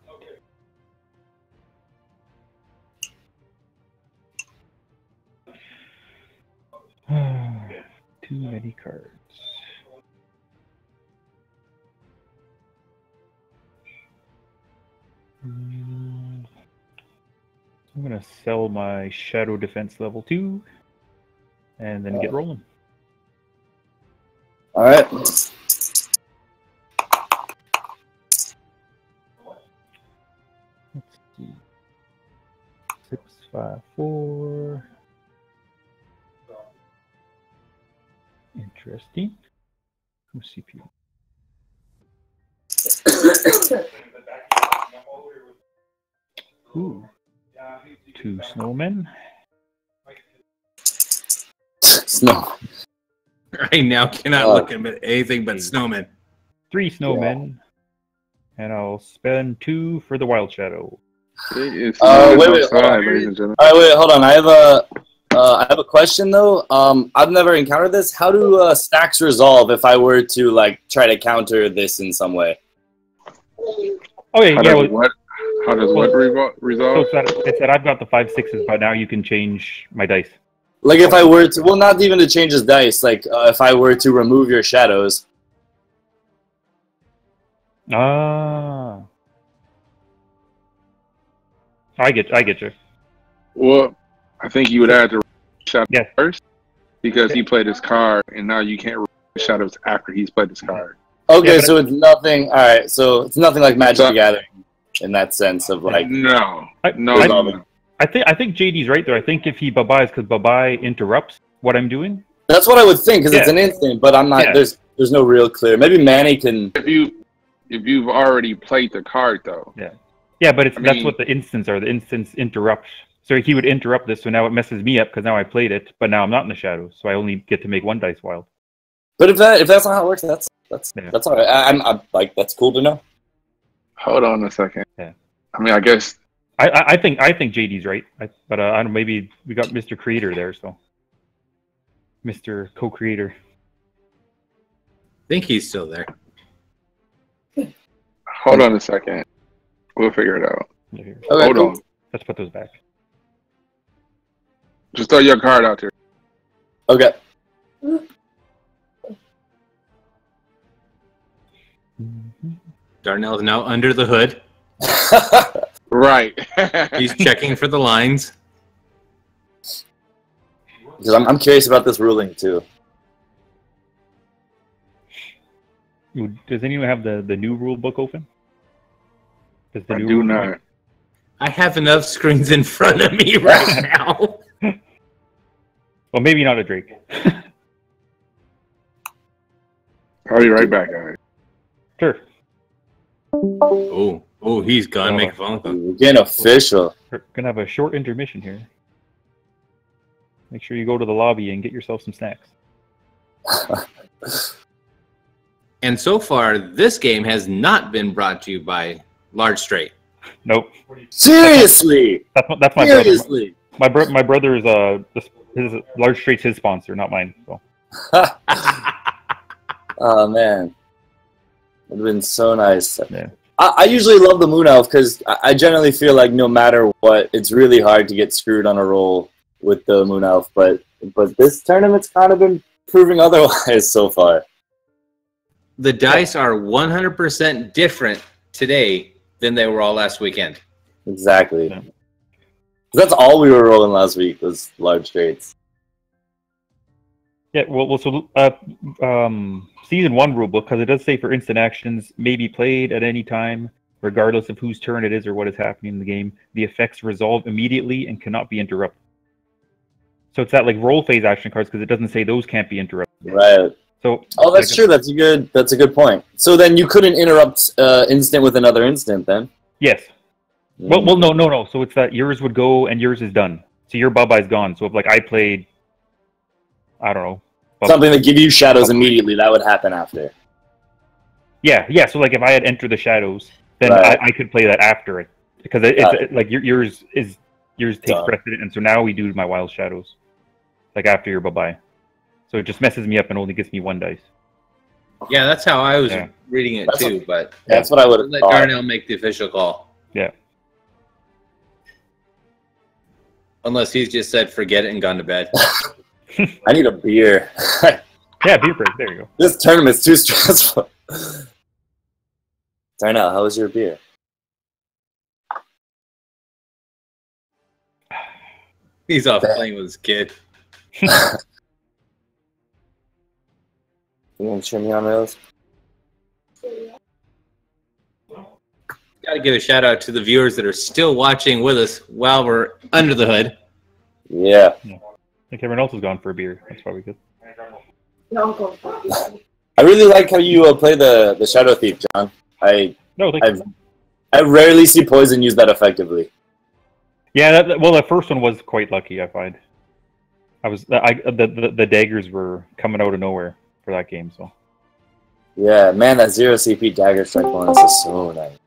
Too many cards. I'm gonna sell my Shadow Defense level 2 and then get rolling. All right. Let's see. 6, 5, 4. Interesting. Who's CPU? Ooh. 2 snowmen. Snow. Right now, cannot look at anything but snowmen. 3 snowmen. And I'll spend 2 for the Wild Shadow. Wait, hold on. ladies and gentlemen. All right, wait, hold on. I have a question though. I've never encountered this. How do stacks resolve if I were to like try to counter this in some way? Oh yeah, How does what resolve? So it's that I've got the 5/6s, but now you can change my dice. Like if I were to, well, not even to change his dice. Like if I were to remove your shadows. Ah, I get you. Well, I think you would have to shadow Yes. first because he played his card, and now you can't remove shadows after he's played his card. Okay, Yeah, so it's nothing. All right, so it's nothing like Magic the Gathering in that sense of like. No. I think JD's right there. I think if he bye-byes, because bye-bye interrupts what I'm doing. That's what I would think, because it's an instant, but I'm not. Yeah. There's no real clear. Maybe Manny can. If you've already played the card though. Yeah, but that's what the instants are. The instants interrupt. So he would interrupt this, so now it messes me up because now I played it, but now I'm not in the shadows, so I only get to make one dice wild. But if that's not how it works, that's all right. I'm like, that's cool to know. Hold on a second. Yeah. I mean, I guess I think JD's right, but I don't. Maybe we got Mr. Creator there, so Mr. Co-creator. I think he's still there. Hold on a second. We'll figure it out. Okay, Hold on. Let's put those back. Just throw your card out there. Okay. Darnell's now under the hood. Right. He's checking for the lines. Because I'm curious about this ruling too. Does anyone have the new rule book open? I do not. I have enough screens in front of me right now. Well, maybe not a Drake. I'll be right back, guys. Sure. Oh, he's gone. Make a phone call. We're getting official. We're gonna have a short intermission here. Make sure you go to the lobby and get yourself some snacks. And so far, this game has not been brought to you by Large Straight. Nope. Seriously. That's my Seriously. brother. My brother is his Large Straight's his sponsor, not mine. So. Oh man, it'd been so nice. Yeah. I usually love the Moon Elf because I generally feel like no matter what, it's really hard to get screwed on a roll with the Moon Elf. But this tournament's kind of been proving otherwise so far. The dice are 100% different today than they were all last weekend. Exactly. Yeah. That's all we were rolling last week was large straights. Yeah, well, so season 1 rulebook, because it does say for instant actions may be played at any time, regardless of whose turn it is or what is happening in the game. The effects resolve immediately and cannot be interrupted. So it's that like roll phase action cards because it doesn't say those can't be interrupted. Right. So that's true. That's a good point. So then you couldn't interrupt instant with another instant then? Yes. Well, no. So it's that yours would go and yours is done. So your bye-bye's gone. So if like I played, I don't know. Something that give you shadows immediately, that would happen after. Yeah. So like if I had entered the shadows, then I could play that after it because it's like yours takes precedent, and so now we do my wild shadows, like after your bye-bye. So it just messes me up and only gets me one dice. Yeah, that's how I was reading it too. But that's what I would let Darnell make the official call. Yeah. Unless he's just said forget it and gone to bed. I need a beer. Yeah, beer break. There you go. This tournament's too stressful. Darnell, how was your beer? He's off playing with his kid. You want to turn me on rails? Got to give a shout out to the viewers that are still watching with us while we're under the hood. Yeah. I think everyone else has gone for a beer. That's probably good. I really like how you play the Shadow Thief, John. I rarely see Poison use that effectively. Yeah, the first one was quite lucky, I find. The daggers were coming out of nowhere for that game, so. Yeah, man, that 0 CP dagger strike bonus is so nice.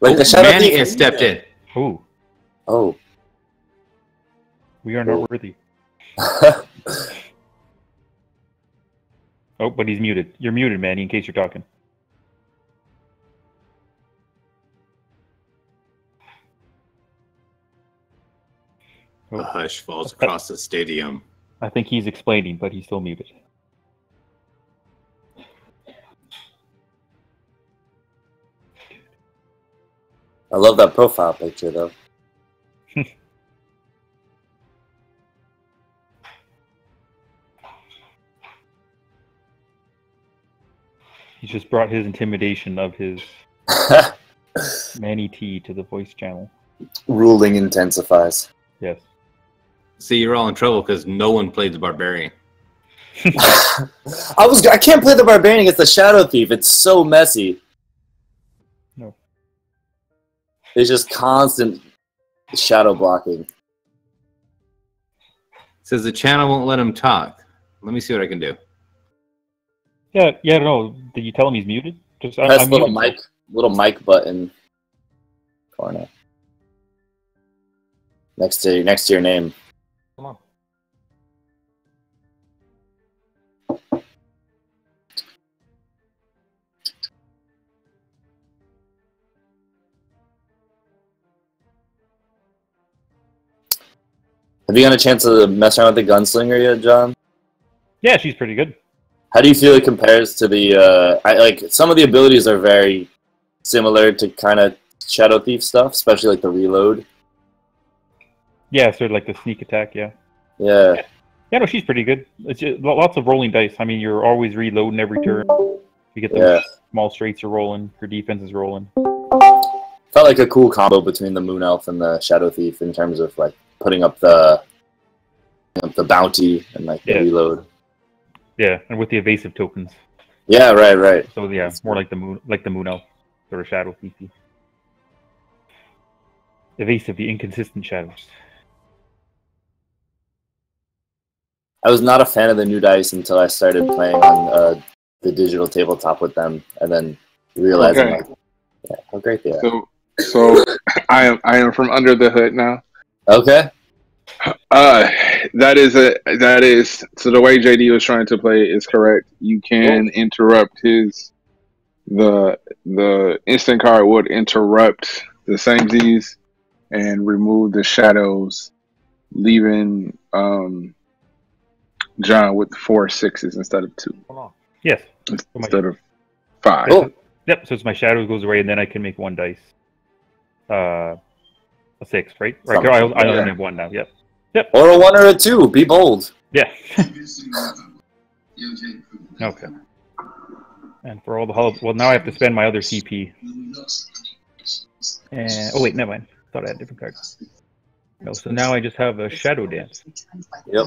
Like the Shadow Manny Thief has stepped in. Ooh. Oh. We are not worthy. Oh, but he's muted. You're muted, Manny, in case you're talking. A hush falls across the stadium. I think he's explaining, but he's still muted. I love that profile picture, though. He's just brought his intimidation of his Manny T to the voice channel. Ruling intensifies. Yes. See, you're all in trouble because no one played the Barbarian. I can't play the Barbarian against the Shadow Thief. It's so messy. No. It's just constant shadow blocking. Says the channel won't let him talk. Let me see what I can do. Yeah, no. Did you tell him he's muted? Just Press little mic button. Corner. Next to your name. Come on. Have you got a chance to mess around with the Gunslinger yet, John? Yeah, she's pretty good. How do you feel it compares to the? Like some of the abilities are very similar to kind of Shadow Thief stuff, especially like the reload. Yeah, sort of like the sneak attack. Yeah. Yeah. Yeah, no, she's pretty good. It's just lots of rolling dice. I mean, you're always reloading every turn. You get the small straights are rolling. Your defense is rolling. Felt like a cool combo between the Moon Elf and the Shadow Thief in terms of like putting up the bounty and like the reload. Yeah, and with the evasive tokens. Yeah, right. So yeah, more like the Moon Elf, sort of Shadow Thiefy. Evasive, the inconsistent shadows. I was not a fan of the new dice until I started playing on the digital tabletop with them, and then realizing like, how great they are. So I am from under the hood now. Okay. That is so the way JD was trying to play is correct. You can interrupt the instant card would interrupt the same Z's and remove the shadows, leaving John with 4 6s instead of 2. Yes. Instead of 5. Yep, so it's my shadows goes away and then I can make 1 dice. A 6, right? Right. I only have 1 now. Yep. Or a 1 or a 2. Be bold. Yeah. Okay. And for all the well, now I have to spend my other CP. And oh wait, never mind. Thought I had different cards. No, so now I just have a shadow dance. Yep.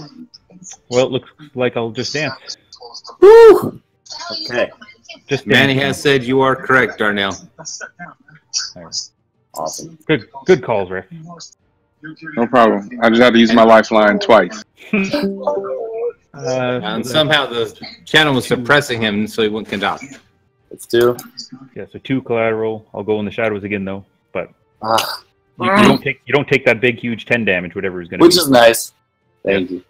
Well, it looks like I'll just dance. Woo! Okay. Just Manny has said you are correct, Darnell. Awesome. Good calls, Rick. No problem. I just had to use my lifeline twice. And somehow the channel was suppressing him so he wouldn't conduct. Let's do. Yeah, so 2 collateral. I'll go in the shadows again though, but you don't take that big huge 10 damage, whatever is going to be. Which is nice. Thank you.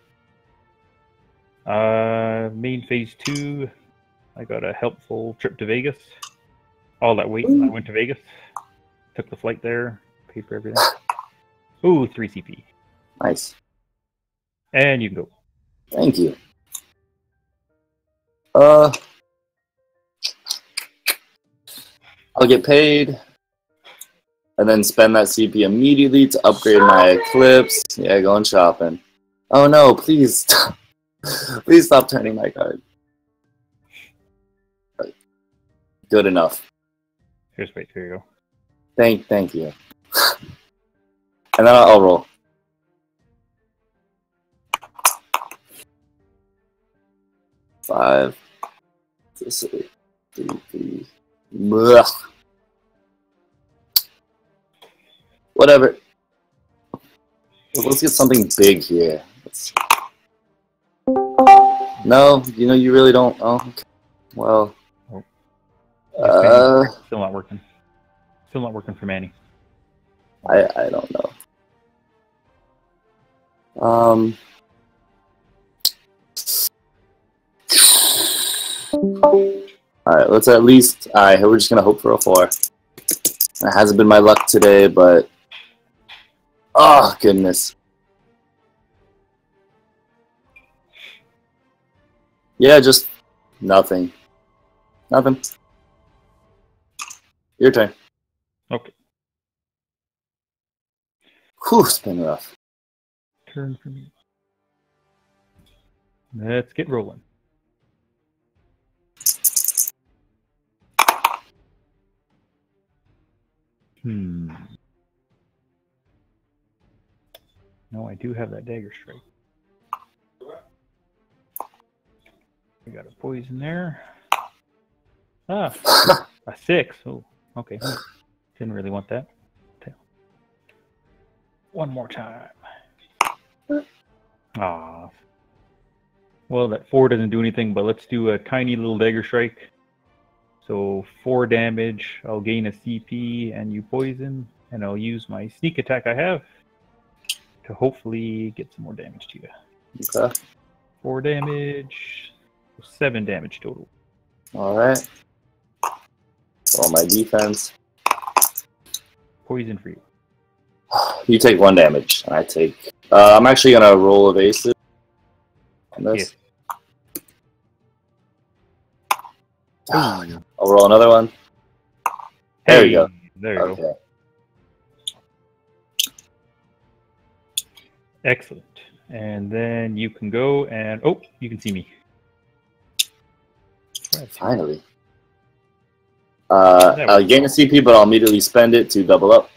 Main phase 2. I got a helpful trip to Vegas. All that weight, I went to Vegas. Took the flight there. Paid for everything. Ooh, 3 CP. Nice. And you can go. Thank you. I'll get paid. And then spend that CP immediately to upgrade my Eclipse. Yeah, going shopping. Oh no, please. Please stop turning my card. Good enough. Here you go. Thank you. And then I'll roll. Five. Three. Ugh. Whatever. Let's get something big here. No, you really don't. Oh, okay. Well. Still not working. Still not working for Manny. I don't know. Alright, let's at least... we're just gonna hope for a 4. It hasn't been my luck today, but... Oh, goodness. Yeah, just nothing. Nothing. Your turn. Okay. Whew, it's been rough. Turn for me. Let's get rolling. No, I do have that dagger strike. We got a poison there. Ah, a 6. Oh, okay. Didn't really want that. One more time. Ah. Well, that 4 doesn't do anything, but let's do a tiny little dagger strike. So 4 damage. I'll gain a CP and you poison, and I'll use my sneak attack I have to hopefully get some more damage to you. Okay. 4 damage. 7 damage total. All right. Roll my defense. Poison for you. You take 1 damage. I take. I'm actually gonna roll evasive on this. Yeah. I'll roll another one. There we go. There you go. Excellent. And then you can go and you can see me. Finally. I'll gain a CP, but I'll immediately spend it to double up.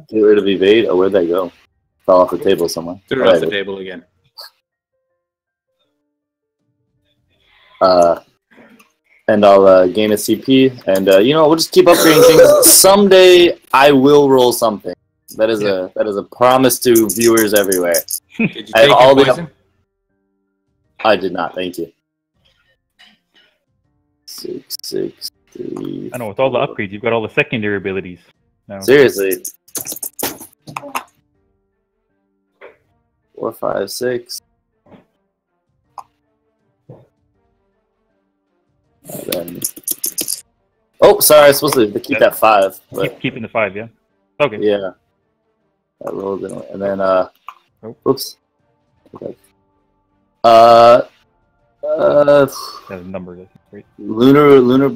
Get rid of evade. Oh, where'd that go? Fell off the table somewhere. Threw it off the table again. And I'll gain a CP, and we'll just keep upgrading things. Someday I will roll something. That is a promise to viewers everywhere. Did you take your poison? I did not. Thank you. 6, 6, 3. I know, with all the upgrades, you've got all the secondary abilities. No. Seriously. 4, 5, 6. And then... Oh, sorry, I was supposed to keep that 5. But... Keeping the 5, yeah? Okay. Yeah. I rolled it, and then, oops. Okay. That number, right? Lunar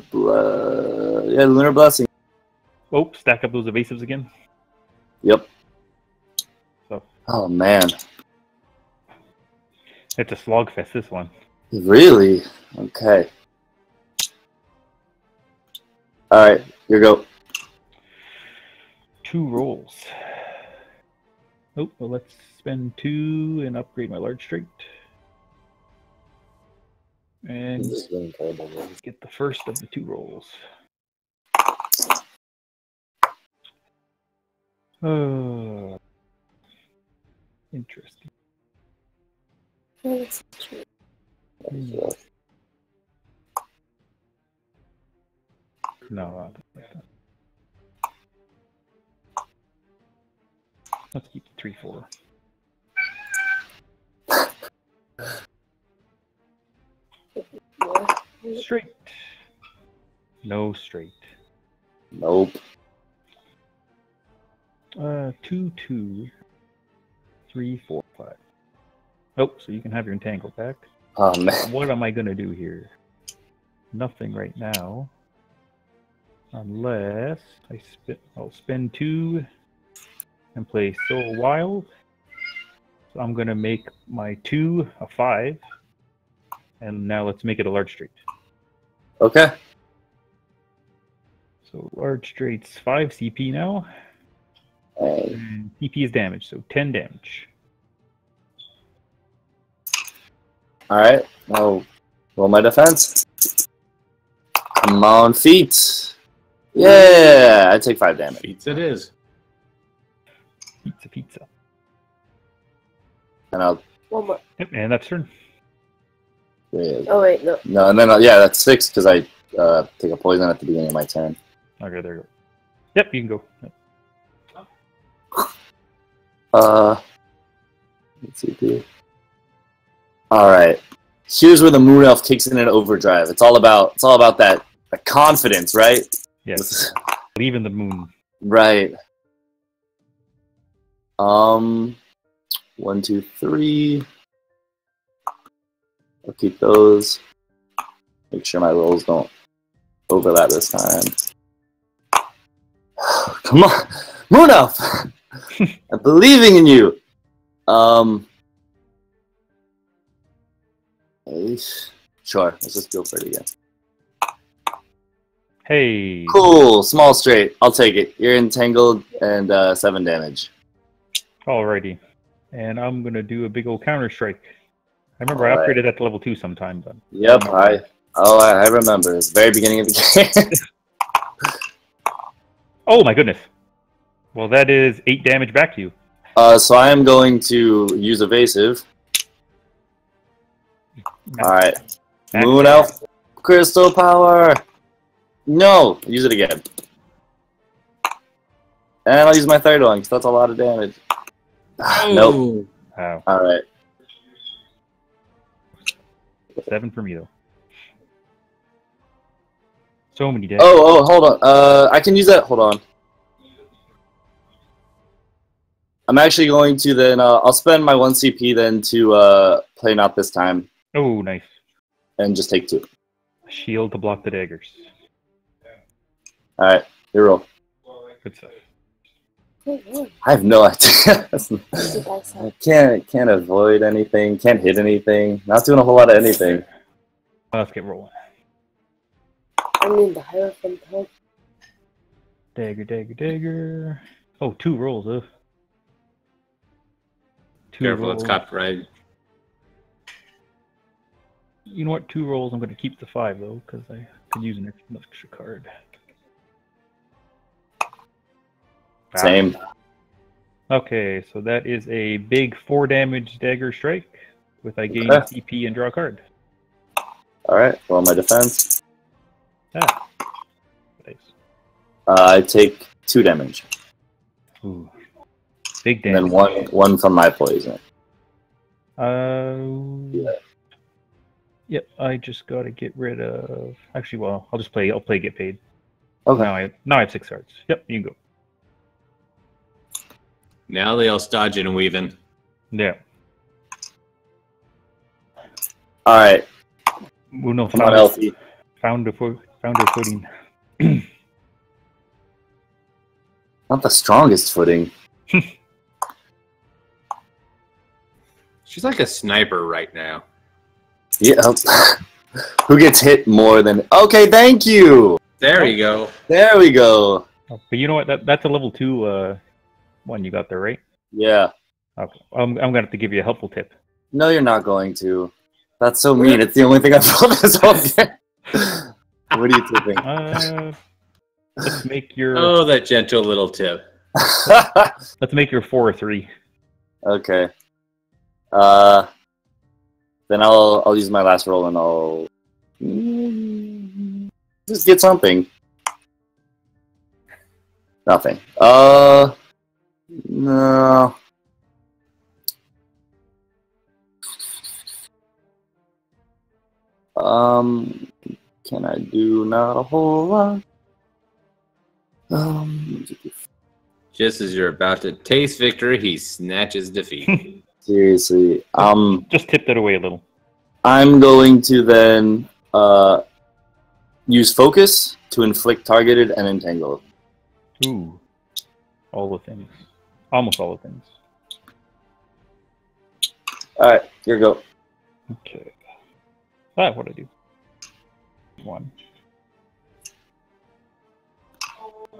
Blessing. Oh, stack up those evasives again. Yep. So. Oh, man. It's a slogfest, this one. Really? Okay. Alright, your go. 2 rolls. Oh, well, let's spend 2 and upgrade my large straight. And get the first of the 2 rolls. Oh, interesting. No, like that. Let's keep the 3-4. Straight. No straight. Nope. 2, 2, 3, 4, 5. Oh, so you can have your entangle back. Oh man. What am I gonna do here? Nothing right now. Unless I'll spend 2 and play Soul Wild. So I'm gonna make my 2 a 5. And now let's make it a large straight. Okay. So large straight's 5 CP now. And CP is damage, so 10 damage. Alright, I'll roll my defense. Come on, feet. Yeah, I take 5 damage. Pizza it is. Pizza. And I'll... One more. Yep, and that's turn. Yeah. Oh, wait, no. No, and then, that's 6, because I take a poison at the beginning of my turn. Okay, there you go. Yep, you can go. Yep. Let's see here. Alright. here's where the Moon Elf kicks in an overdrive. It's all about that confidence, right? Yes. Believe in the moon. Right. 1, 2, 3. I'll keep those. Make sure my rolls don't overlap this time. Come on, Moon Elf! I'm believing in you. Sure, let's just go for it again. Hey. Cool, small straight. I'll take it. You're entangled and 7 damage. Alrighty. And I'm gonna do a big old counter strike. I remember I upgraded that to level 2 sometime, but yep, I remember. It's the very beginning of the game. oh my goodness. Well, that is 8 damage back to you. So I am going to use evasive. Alright. Moon Elf, crystal power. No, use it again. And I'll use my third one because that's a lot of damage. Nope. Oh. Alright. 7 for me though. So many damage. Oh, hold on. I can use that. Hold on. I'm actually going to then. I'll spend my 1 CP then to play Not This Time. Oh, nice. And just take 2. Shield to block the daggers. Alright, you roll. Good stuff. I have no idea. I can't avoid anything. Can't hit anything. Not doing a whole lot of anything. Let's get rolling. I mean the Hierophant head. Dagger, dagger, dagger. Oh, 2 rolls, 2 Careful, rolls. it's copyrighted. You know what? 2 rolls. I'm going to keep the 5 though, because I could use an extra card. Same. Okay, so that is a big 4 damage dagger strike with I gain CP and draw a card. Alright, roll my defense. Ah. Nice. I take 2 damage. Ooh. Big And damage. then one from my poison. Yep, I just gotta get rid of. Actually, well, I'll play get paid. Okay. Now I have 6 cards. Yep, you can go. Now they all dodging and weaving. Yeah. Alright. Uno Come on, Elfie. founder footing. Not the strongest footing. She's like a sniper right now. Yeah. Who gets hit more than... Okay, thank you! There you go. There we go. Oh, but you know what? That's a level 2 one you got there, right? Yeah. Okay. I'm gonna have to give you a helpful tip. No, you're not going to. That's so mean. It's the only thing I've told this whole game. What are you tipping? Let's make your... Oh, that gentle little tip. Let's make your 4 or 3. Okay. Then I'll use my last roll and I'll just get something. Nothing. No. Can I do not a whole lot? Just as you're about to taste victory, he snatches defeat. Seriously. Just tip that away a little. I'm going to then use focus to inflict targeted and entangle. Ooh. All the things. Almost all the things. Alright, here we go. Okay. That what I do. 1.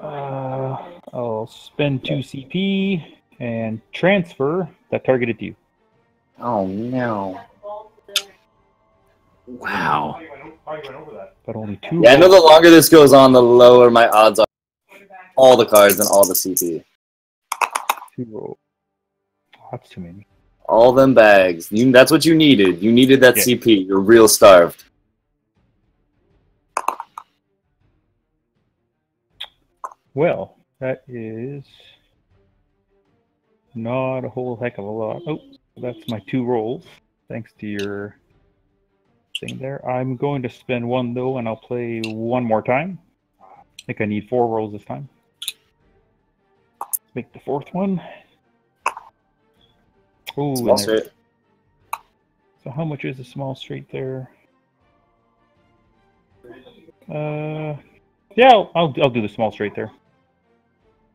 I'll spend 2 CP and transfer that targeted to you. Oh no. Wow. But only 2. Yeah, I know the longer this goes on, the lower my odds are. All the cards and all the CP. 2 rolls. Oh, that's too many. All them bags. That's what you needed. You needed that CP. You're real starved. Well, that is not a whole heck of a lot. Oh, that's my 2 rolls. Thanks to your thing there. I'm going to spend 1 though, and I'll play 1 more time. I think I need 4 rolls this time. Make the 4th one. Oh, Small straight. So how much is a small straight there? Yeah, I'll do the small straight there.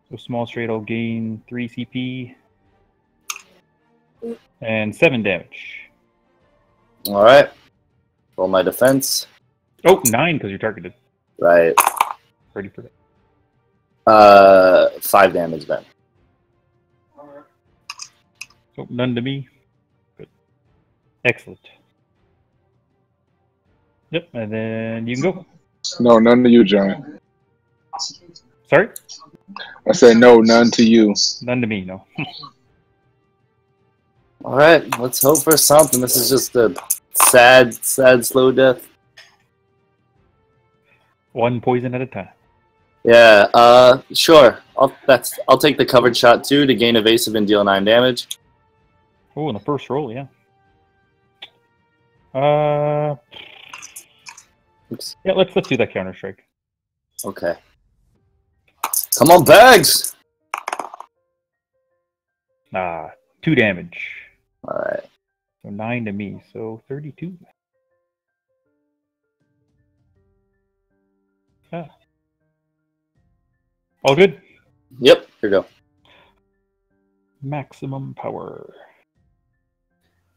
So small straight, I'll gain 3 CP and 7 damage. All right. Roll my defense. Oh, 9 because you're targeted. Right. Ready for that. 5 damage then. So none to me. Good. Excellent. Yep, and then you can go. No, none to you, John. Sorry? I said no, none to you. None to me, no. All right, let's hope for something. This is just a sad, slow death. 1 poison at a time. Yeah, sure. I'll take the covered shot too to gain evasive and deal 9 damage. Oh, in the first roll, yeah. Oops. Yeah, let's do that counter strike. Okay. Come on, bags. 2 damage. All right. So 9 to me, so 32. All good? Yep. Here we go. Maximum power.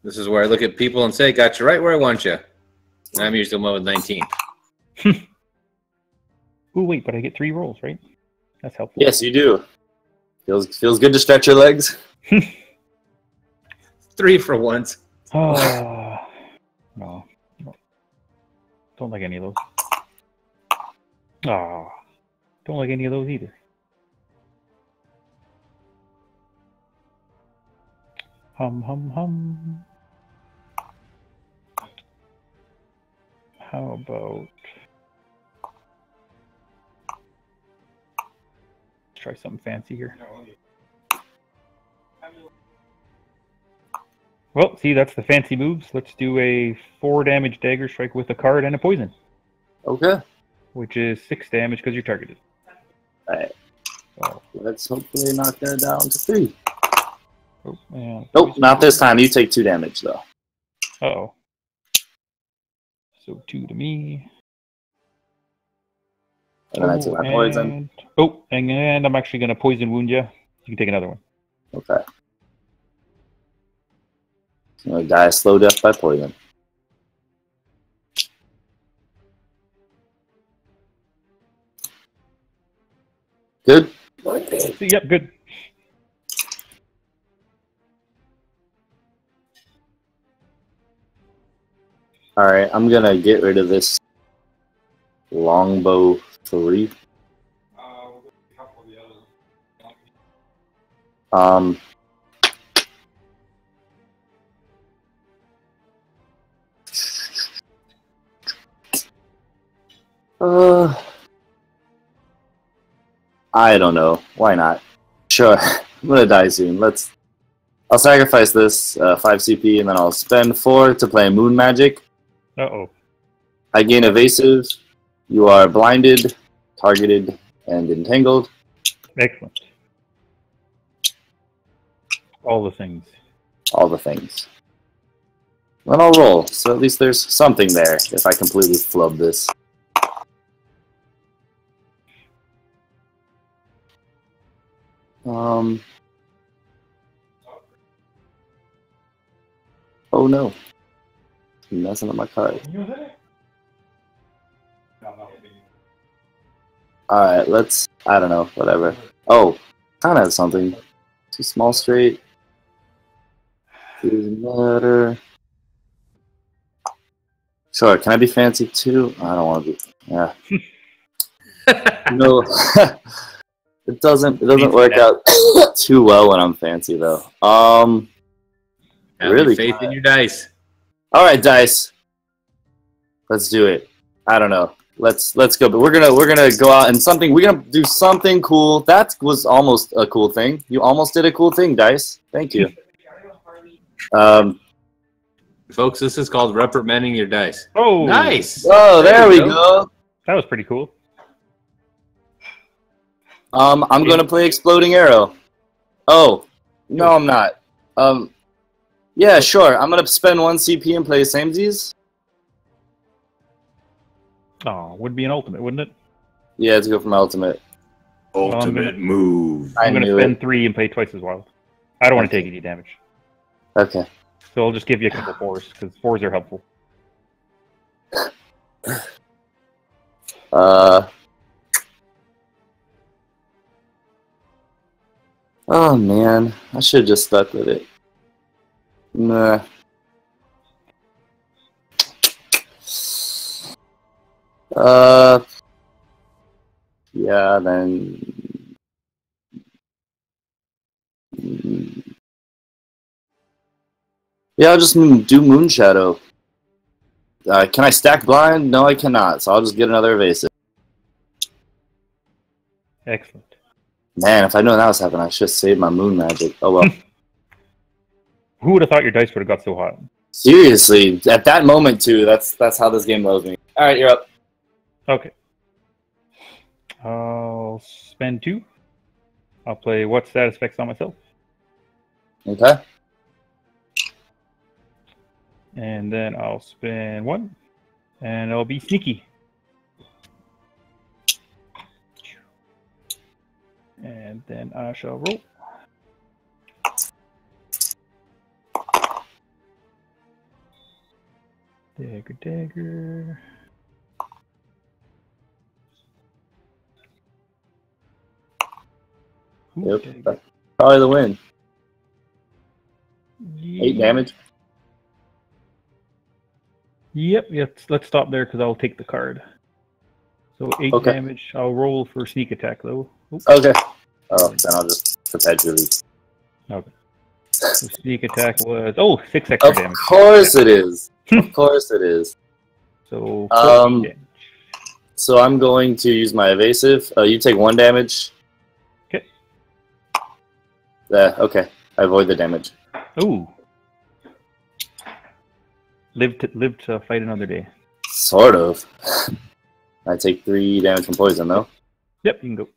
This is where I look at people and say, got you right where I want you. And I'm usually the one with 19. Oh, wait, but I get 3 rolls, right? That's helpful. Yes, you do. Feels good to stretch your legs. 3 for once. No. Don't like any of those. Don't like any of those either. Hum. How about... Let's try something fancy here. Well, see, that's the fancy moves. Let's do a 4 damage dagger strike with a card and a poison. Okay. Which is 6 damage because you're targeted. Alright. So, Let's hopefully knock that down to 3. oh, yeah, Nope, not this time. You take 2 damage, though. Uh-oh. So 2 to me. And then I take my poison. Oh, and I'm actually going to poison wound you. You can take another one. Okay. I'm going to die a slow death by poison. Good? Yep, good. Alright, I'm going to get rid of this longbow 3. I don't know. Why not? Sure. I'm gonna die soon. I'll sacrifice this 5 CP and then I'll spend 4 to play Moon Magic. Uh-oh. I gain evasive. You are blinded, targeted, and entangled. Excellent. All the things. All the things. Then I'll roll, so at least there's something there if I completely flub this. Oh no. I'm messing up my card. Alright, I don't know, whatever. Oh, kinda have something. 2 small straight. Doesn't matter. Sure, can I be fancy too? I don't want to be. Yeah. No. It doesn't work out too well when I'm fancy though. Have really faith in your dice. Alright, dice. Let's do it. I don't know. Let's go. But we're gonna go out and we're gonna do something cool. That was almost a cool thing. You almost did a cool thing, dice. Thank you. Folks, this is called reprimanding your dice. Oh, Nice. Oh, there we go. That was pretty cool. I'm gonna play Exploding Arrow. Oh, no, I'm not. Yeah, sure. I'm gonna spend 1 CP and play samesies. Oh, would be an ultimate, wouldn't it? Yeah, let's go for my ultimate. Ultimate move. I'm going to knew spend it. 3 and play twice as wild. I don't want to take any damage. Okay. So I'll just give you a couple 4s, because 4s are helpful. Oh man, I should have just stuck with it. Nah. Yeah, then. Yeah, I'll just do Moonshadow. Can I stack blind? No, I cannot. So I'll just get another evasive. Excellent. Man, if I knew that was happening, I should have saved my moon magic. Oh well. Who would have thought your dice would have got so hot? Seriously, at that moment too. That's how this game loves me. All right, you're up. Okay. I'll spend 2. I'll play what status effects on myself. Okay. And then I'll spend 1. And I'll be sneaky. And then I shall roll. Dagger. Ooh, Yep. dagger. That's probably the win. 8 Yeah. damage. Yep, let's stop there because I'll take the card. So 8 Okay. damage. I'll roll for sneak attack though. Oop. Okay. Oh, then I'll just perpetually. Okay. So sneak attack was 6 extra Of damage. course it is. Of course it is. So 14 damage. So I'm going to use my evasive. You take 1 damage. Okay. Okay. I avoid the damage. Ooh. Live to fight another day. Sort of. I take 3 damage from poison though. Yep, you can go.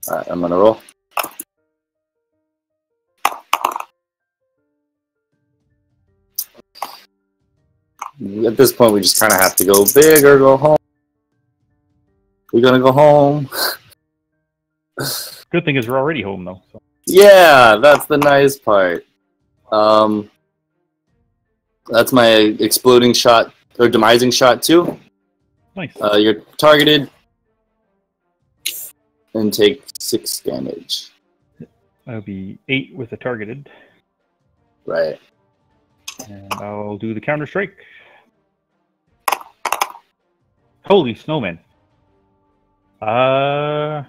Alright, I'm gonna roll. At this point, we just kind of have to go big or go home. We're gonna go home. Good thing is we're already home though. So. Yeah, that's the nice part. That's my exploding shot or demising shot too. Nice. You're targeted and take 6 damage. That'll be 8 with a targeted. Right. And I'll do the counter strike. Holy snowman. I'm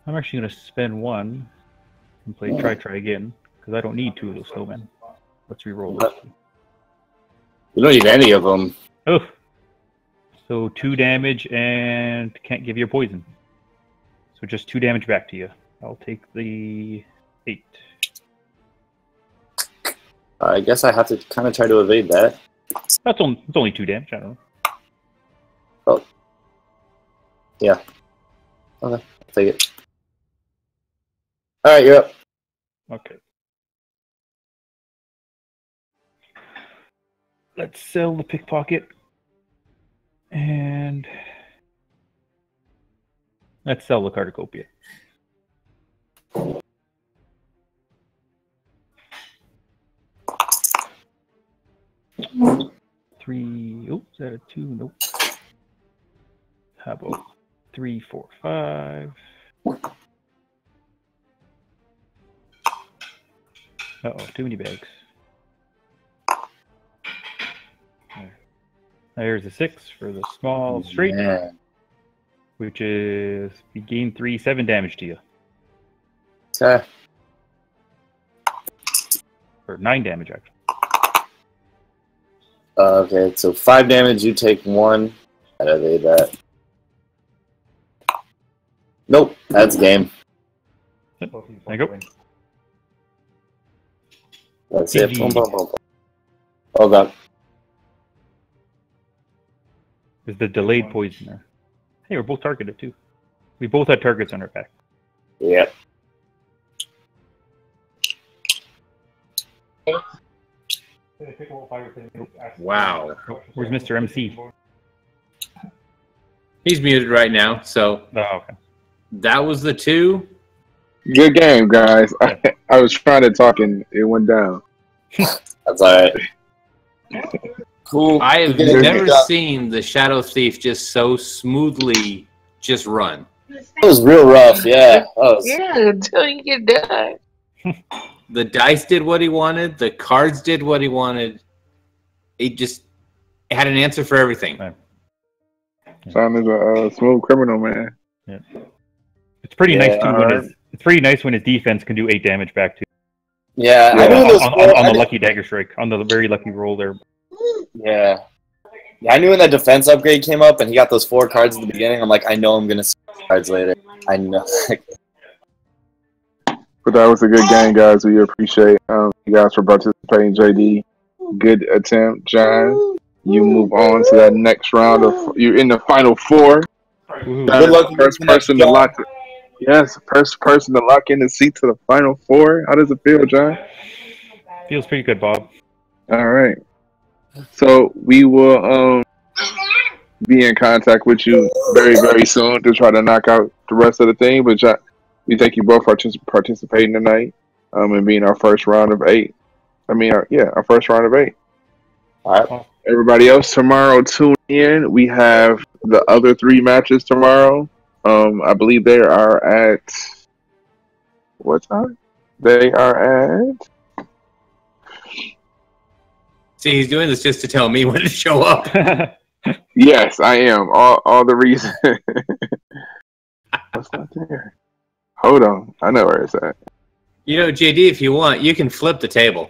actually going to spend 1 and play try again because I don't need 2 of those snowmen. Let's re-roll this. You don't need any of them. Oh. So 2 damage and can't give you a poison. So just 2 damage back to you. I'll take the 8. I guess I have to kind of try to evade that. It's only 2 damage, I don't know. Oh. Yeah. Okay, I'll take it. Alright, you're up. Okay. Let's sell the pickpocket. And let's sell the Cartocopia. Three. Oh, is that a 2? Nope. How about 3, 4, 5? Uh-oh, too many bags. There's a 6 for the small straight, Yeah. which is you gain 3, 7 damage to you. Okay. Or 9 damage, actually. Okay, so 5 damage, you take 1. I'd evade that. Nope, that's game. There you go. That's it. GG. Boom, boom, boom, boom. Oh god. There's the delayed poison there. Hey, we're both targeted too. We both had targets on our back. Yep. Wow. Where's Mr. MC? He's muted right now, so Oh, okay. that was the 2. Good game, guys. I was trying to talk and it went down. That's alright. Cool. I have You did a good never job. seen the Shadow Thief just so smoothly just run. That was real rough, yeah. That was, Yeah, until you get done. The dice did what he wanted. The cards did what he wanted. It just had an answer for everything. Right. Son is a smooth criminal, man. Yeah. It's pretty nice too alright. it's pretty nice when his defense can do 8 damage back too. yeah, I Yeah. knew those On the lucky dagger strike, on the very lucky roll there. Yeah. Yeah, I knew when that defense upgrade came up and he got those 4 cards at the beginning, I'm like, I know I'm gonna see cards later. I know. But that was a good game, guys. We appreciate you guys for participating, JD. Good attempt, John. You move on to that next round of. You're in the final 4. Woohoo. Good luck. First person to lock. Yes, first person to lock in the seat to the final 4. How does it feel, John? Feels pretty good, Bob. All right. So we will be in contact with you very, very soon to try to knock out the rest of the thing. But John, we thank you both for participating tonight and being our first round of 8. Our first round of 8. All right. Everybody else, tomorrow tune in. We have the other 3 matches tomorrow. I believe they are at what time? They are at. See, he's doing this just to tell me when to show up. Yes, I am. All the reason. What's not there? Hold on. I know where it's at. You know, JD, if you want, you can flip the table.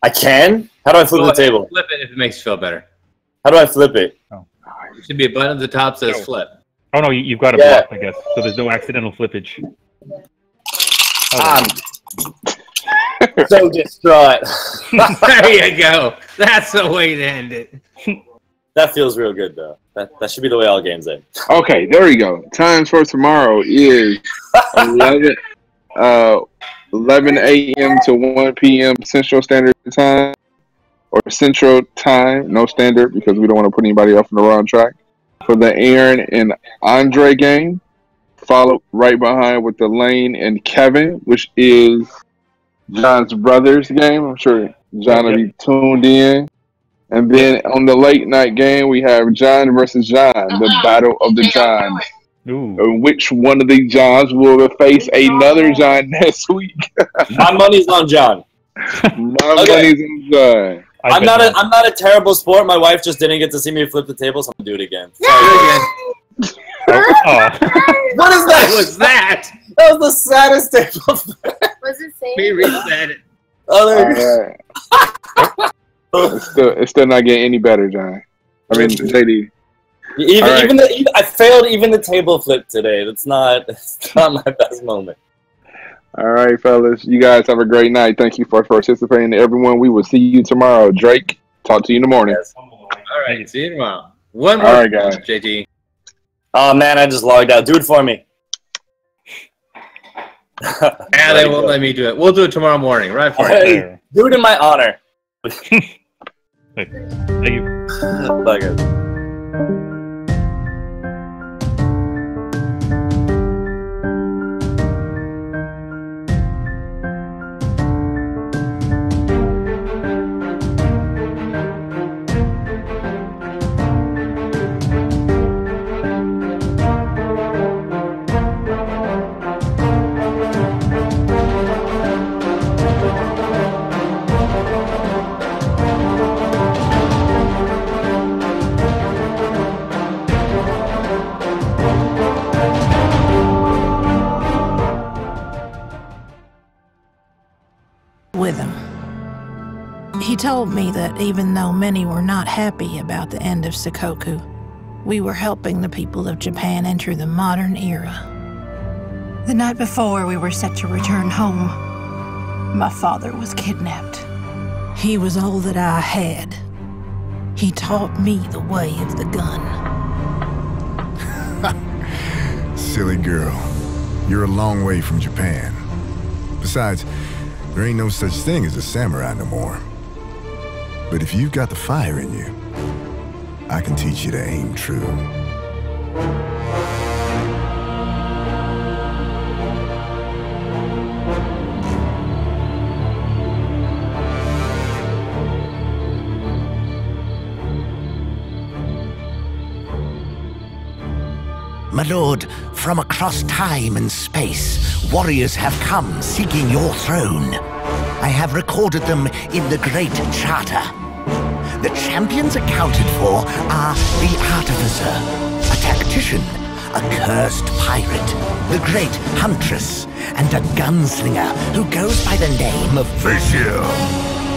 I can? How do I flip the table? Flip it if it makes you feel better. How do I flip it? There should be a button at the top that says flip. Oh no, you've got a Yeah. block, I guess. So there's no accidental flippage. I'm so distraught. There you go. That's the way to end it. That feels real good, though. That should be the way all games end. Okay, there we go. Times for tomorrow is 11 a.m. to 1 p.m. Central Standard Time, or Central Time, no standard, because we don't want to put anybody off on the wrong track, for the Aaron and Andre game, followed right behind with the Lane and Kevin, which is John's brother's game. I'm sure John will be tuned in. And then on the late night game, we have John versus John, the Battle of the Johns. Ooh. Which one of the Johns will face another John next week? My money's on John. My money's on John. I'm not a terrible sport. My wife just didn't get to see me flip the table, so I'm gonna do it again. What is that? What was that? That was the saddest table. Was it saying? We reset it. Oh, there you go. It's still not getting any better, John. I mean, JD. I failed even the table flip today. It's not my best moment. All right, fellas. You guys have a great night. Thank you for participating, everyone. We will see you tomorrow. Drake, talk to you in the morning. Yes. All right, see you tomorrow. One more, All right, guys. JT. Oh man, I just logged out. Do it for me. Yeah, they won't let me do it. We'll do it tomorrow morning, right? For you. Hey, do it in my honor. Thank you. Bye, guys. With him. He told me that even though many were not happy about the end of Shikoku, we were helping the people of Japan enter the modern era. The night before we were set to return home, my father was kidnapped. He was all that I had. He taught me the way of the gun. Silly girl. You're a long way from Japan. Besides, there ain't no such thing as a samurai no more. But if you've got the fire in you, I can teach you to aim true. My lord, from across time and space, warriors have come seeking your throne. I have recorded them in the Great Charter. The champions accounted for are the Artificer, a tactician, a cursed pirate, the Great Huntress, and a gunslinger who goes by the name of Vizier.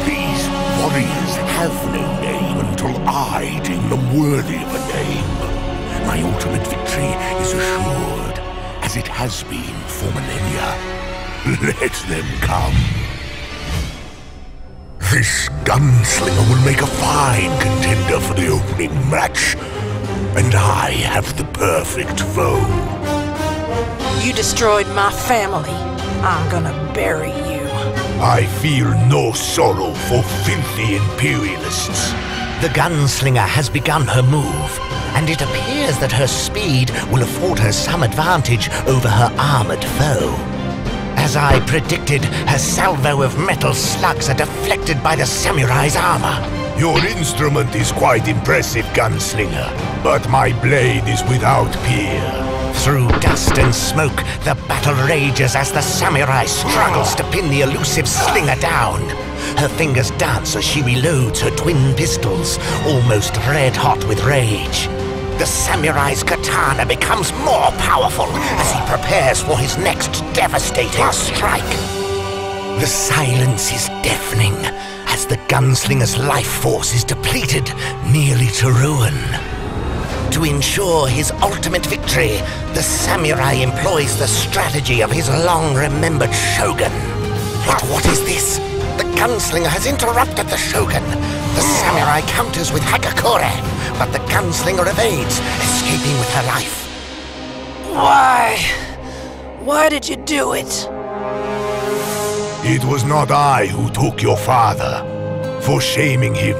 These warriors have no name until I deem them worthy of a name. My ultimate victory is assured, as it has been for millennia. Let them come. This gunslinger will make a fine contender for the opening match, and I have the perfect foe. You destroyed my family. I'm gonna bury you. I feel no sorrow for filthy imperialists. The gunslinger has begun her move, and it appears that her speed will afford her some advantage over her armored foe. As I predicted, her salvo of metal slugs are deflected by the samurai's armor. Your instrument is quite impressive, gunslinger, but my blade is without peer. Through dust and smoke, the battle rages as the samurai struggles to pin the elusive slinger down. Her fingers dance as she reloads her twin pistols, almost red-hot with rage. The samurai's katana becomes more powerful as he prepares for his next devastating strike. The silence is deafening as the gunslinger's life force is depleted, nearly to ruin. To ensure his ultimate victory, the samurai employs the strategy of his long-remembered shogun. But what is this? The gunslinger has interrupted the shogun. The samurai counters with Hagakure, but the gunslinger evades, escaping with her life. Why? Why did you do it? It was not I who took your father. For shaming him,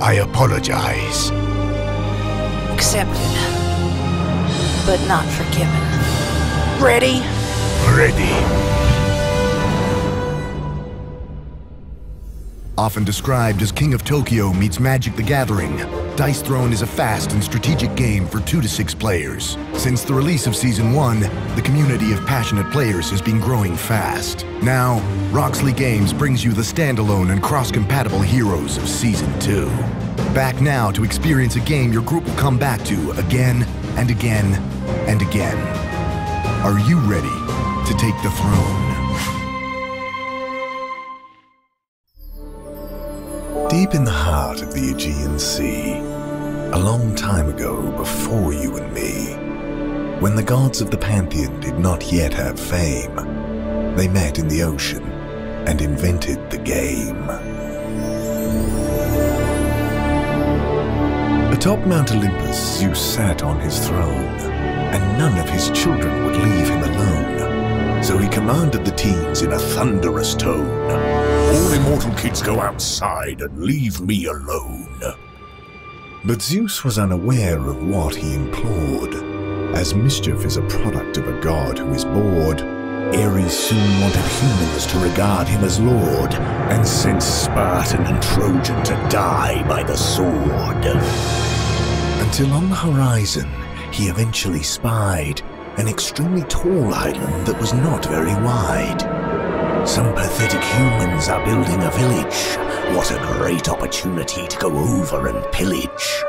I apologize. Accepted, but not forgiven. Ready? Ready. Often described as King of Tokyo meets Magic the Gathering, Dice Throne is a fast and strategic game for 2 to 6 players. Since the release of Season 1, the community of passionate players has been growing fast. Now, Roxley Games brings you the standalone and cross-compatible heroes of Season 2. Back now to experience a game your group will come back to again and again and again. Are you ready to take the throne? Deep in the heart of the Aegean Sea, a long time ago before you and me, when the gods of the Pantheon did not yet have fame, they met in the ocean and invented the game. Atop Mount Olympus, Zeus sat on his throne, and none of his children would leave him alone. So he commanded the teens in a thunderous tone, "All immortal kids go outside and leave me alone." But Zeus was unaware of what he implored. As mischief is a product of a god who is bored, Ares soon wanted humans to regard him as lord, and sent Spartan and Trojan to die by the sword. Until on the horizon, he eventually spied an extremely tall island that was not very wide. Some pathetic humans are building a village. What a great opportunity to go over and pillage.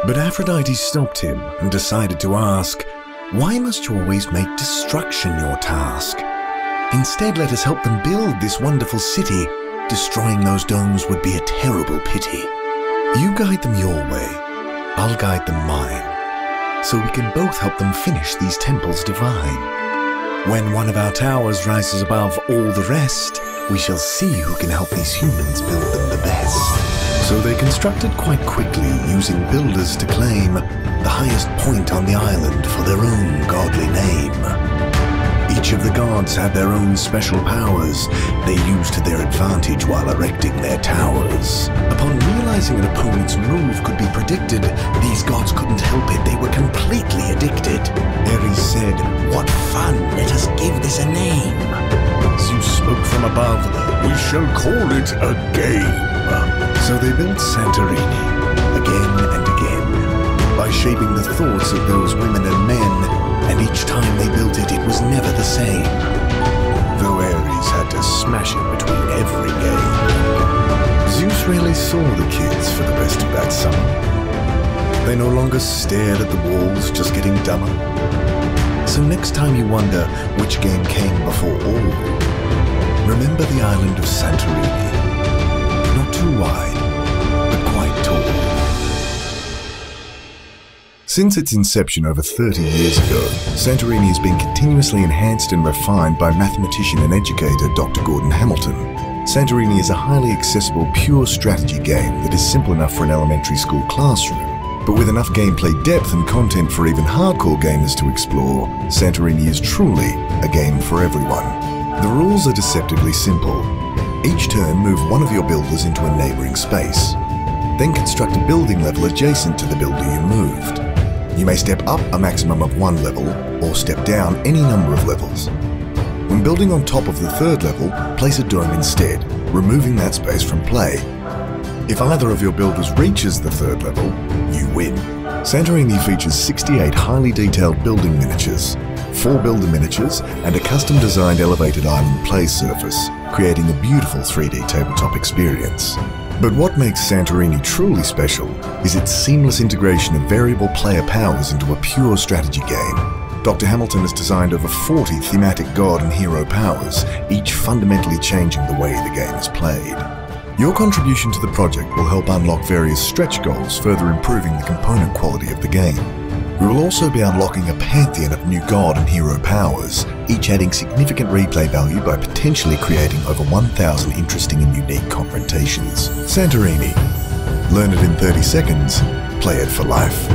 But Aphrodite stopped him and decided to ask, why must you always make destruction your task? Instead, let us help them build this wonderful city. Destroying those domes would be a terrible pity. You guide them your way, I'll guide them mine, so we can both help them finish these temples divine. When one of our towers rises above all the rest, we shall see who can help these humans build them the best. So they constructed quite quickly, using builders to claim the highest point on the island for their own godly name. Each of the gods had their own special powers they used to their advantage while erecting their towers. Upon realizing an opponent's move could be predicted, these gods couldn't help it. They were completely addicted. Ares said, "What fun, let us give this a name." Zeus spoke from above, "We shall call it a game." So they built Santorini, again and again, by shaping the thoughts of those women and men, and each time they built it, it was never the same. Though Ares had to smash it between every game. Zeus rarely saw the kids for the rest of that summer. They no longer stared at the walls, just getting dumber. So next time you wonder which game came before all, remember the island of Santorini. Not too wide, but quite tall. Since its inception over 30 years ago, Santorini has been continuously enhanced and refined by mathematician and educator Dr. Gordon Hamilton. Santorini is a highly accessible, pure strategy game that is simple enough for an elementary school classroom. But with enough gameplay depth and content for even hardcore gamers to explore, Santorini is truly a game for everyone. The rules are deceptively simple. Each turn, move one of your builders into a neighboring space. Then construct a building level adjacent to the builder you moved. You may step up a maximum of one level, or step down any number of levels. When building on top of the third level, place a dome instead, removing that space from play. If either of your builders reaches the third level, you win. Santorini features 68 highly detailed building miniatures, 4 builder miniatures, and a custom-designed elevated island play surface, creating a beautiful 3D tabletop experience. But what makes Santorini truly special is its seamless integration of variable player powers into a pure strategy game. Dr. Hamilton has designed over 40 thematic god and hero powers, each fundamentally changing the way the game is played. Your contribution to the project will help unlock various stretch goals, further improving the component quality of the game. We will also be unlocking a pantheon of new god and hero powers, each adding significant replay value by potentially creating over 1,000 interesting and unique confrontations. Santorini. Learn it in 30 seconds, play it for life.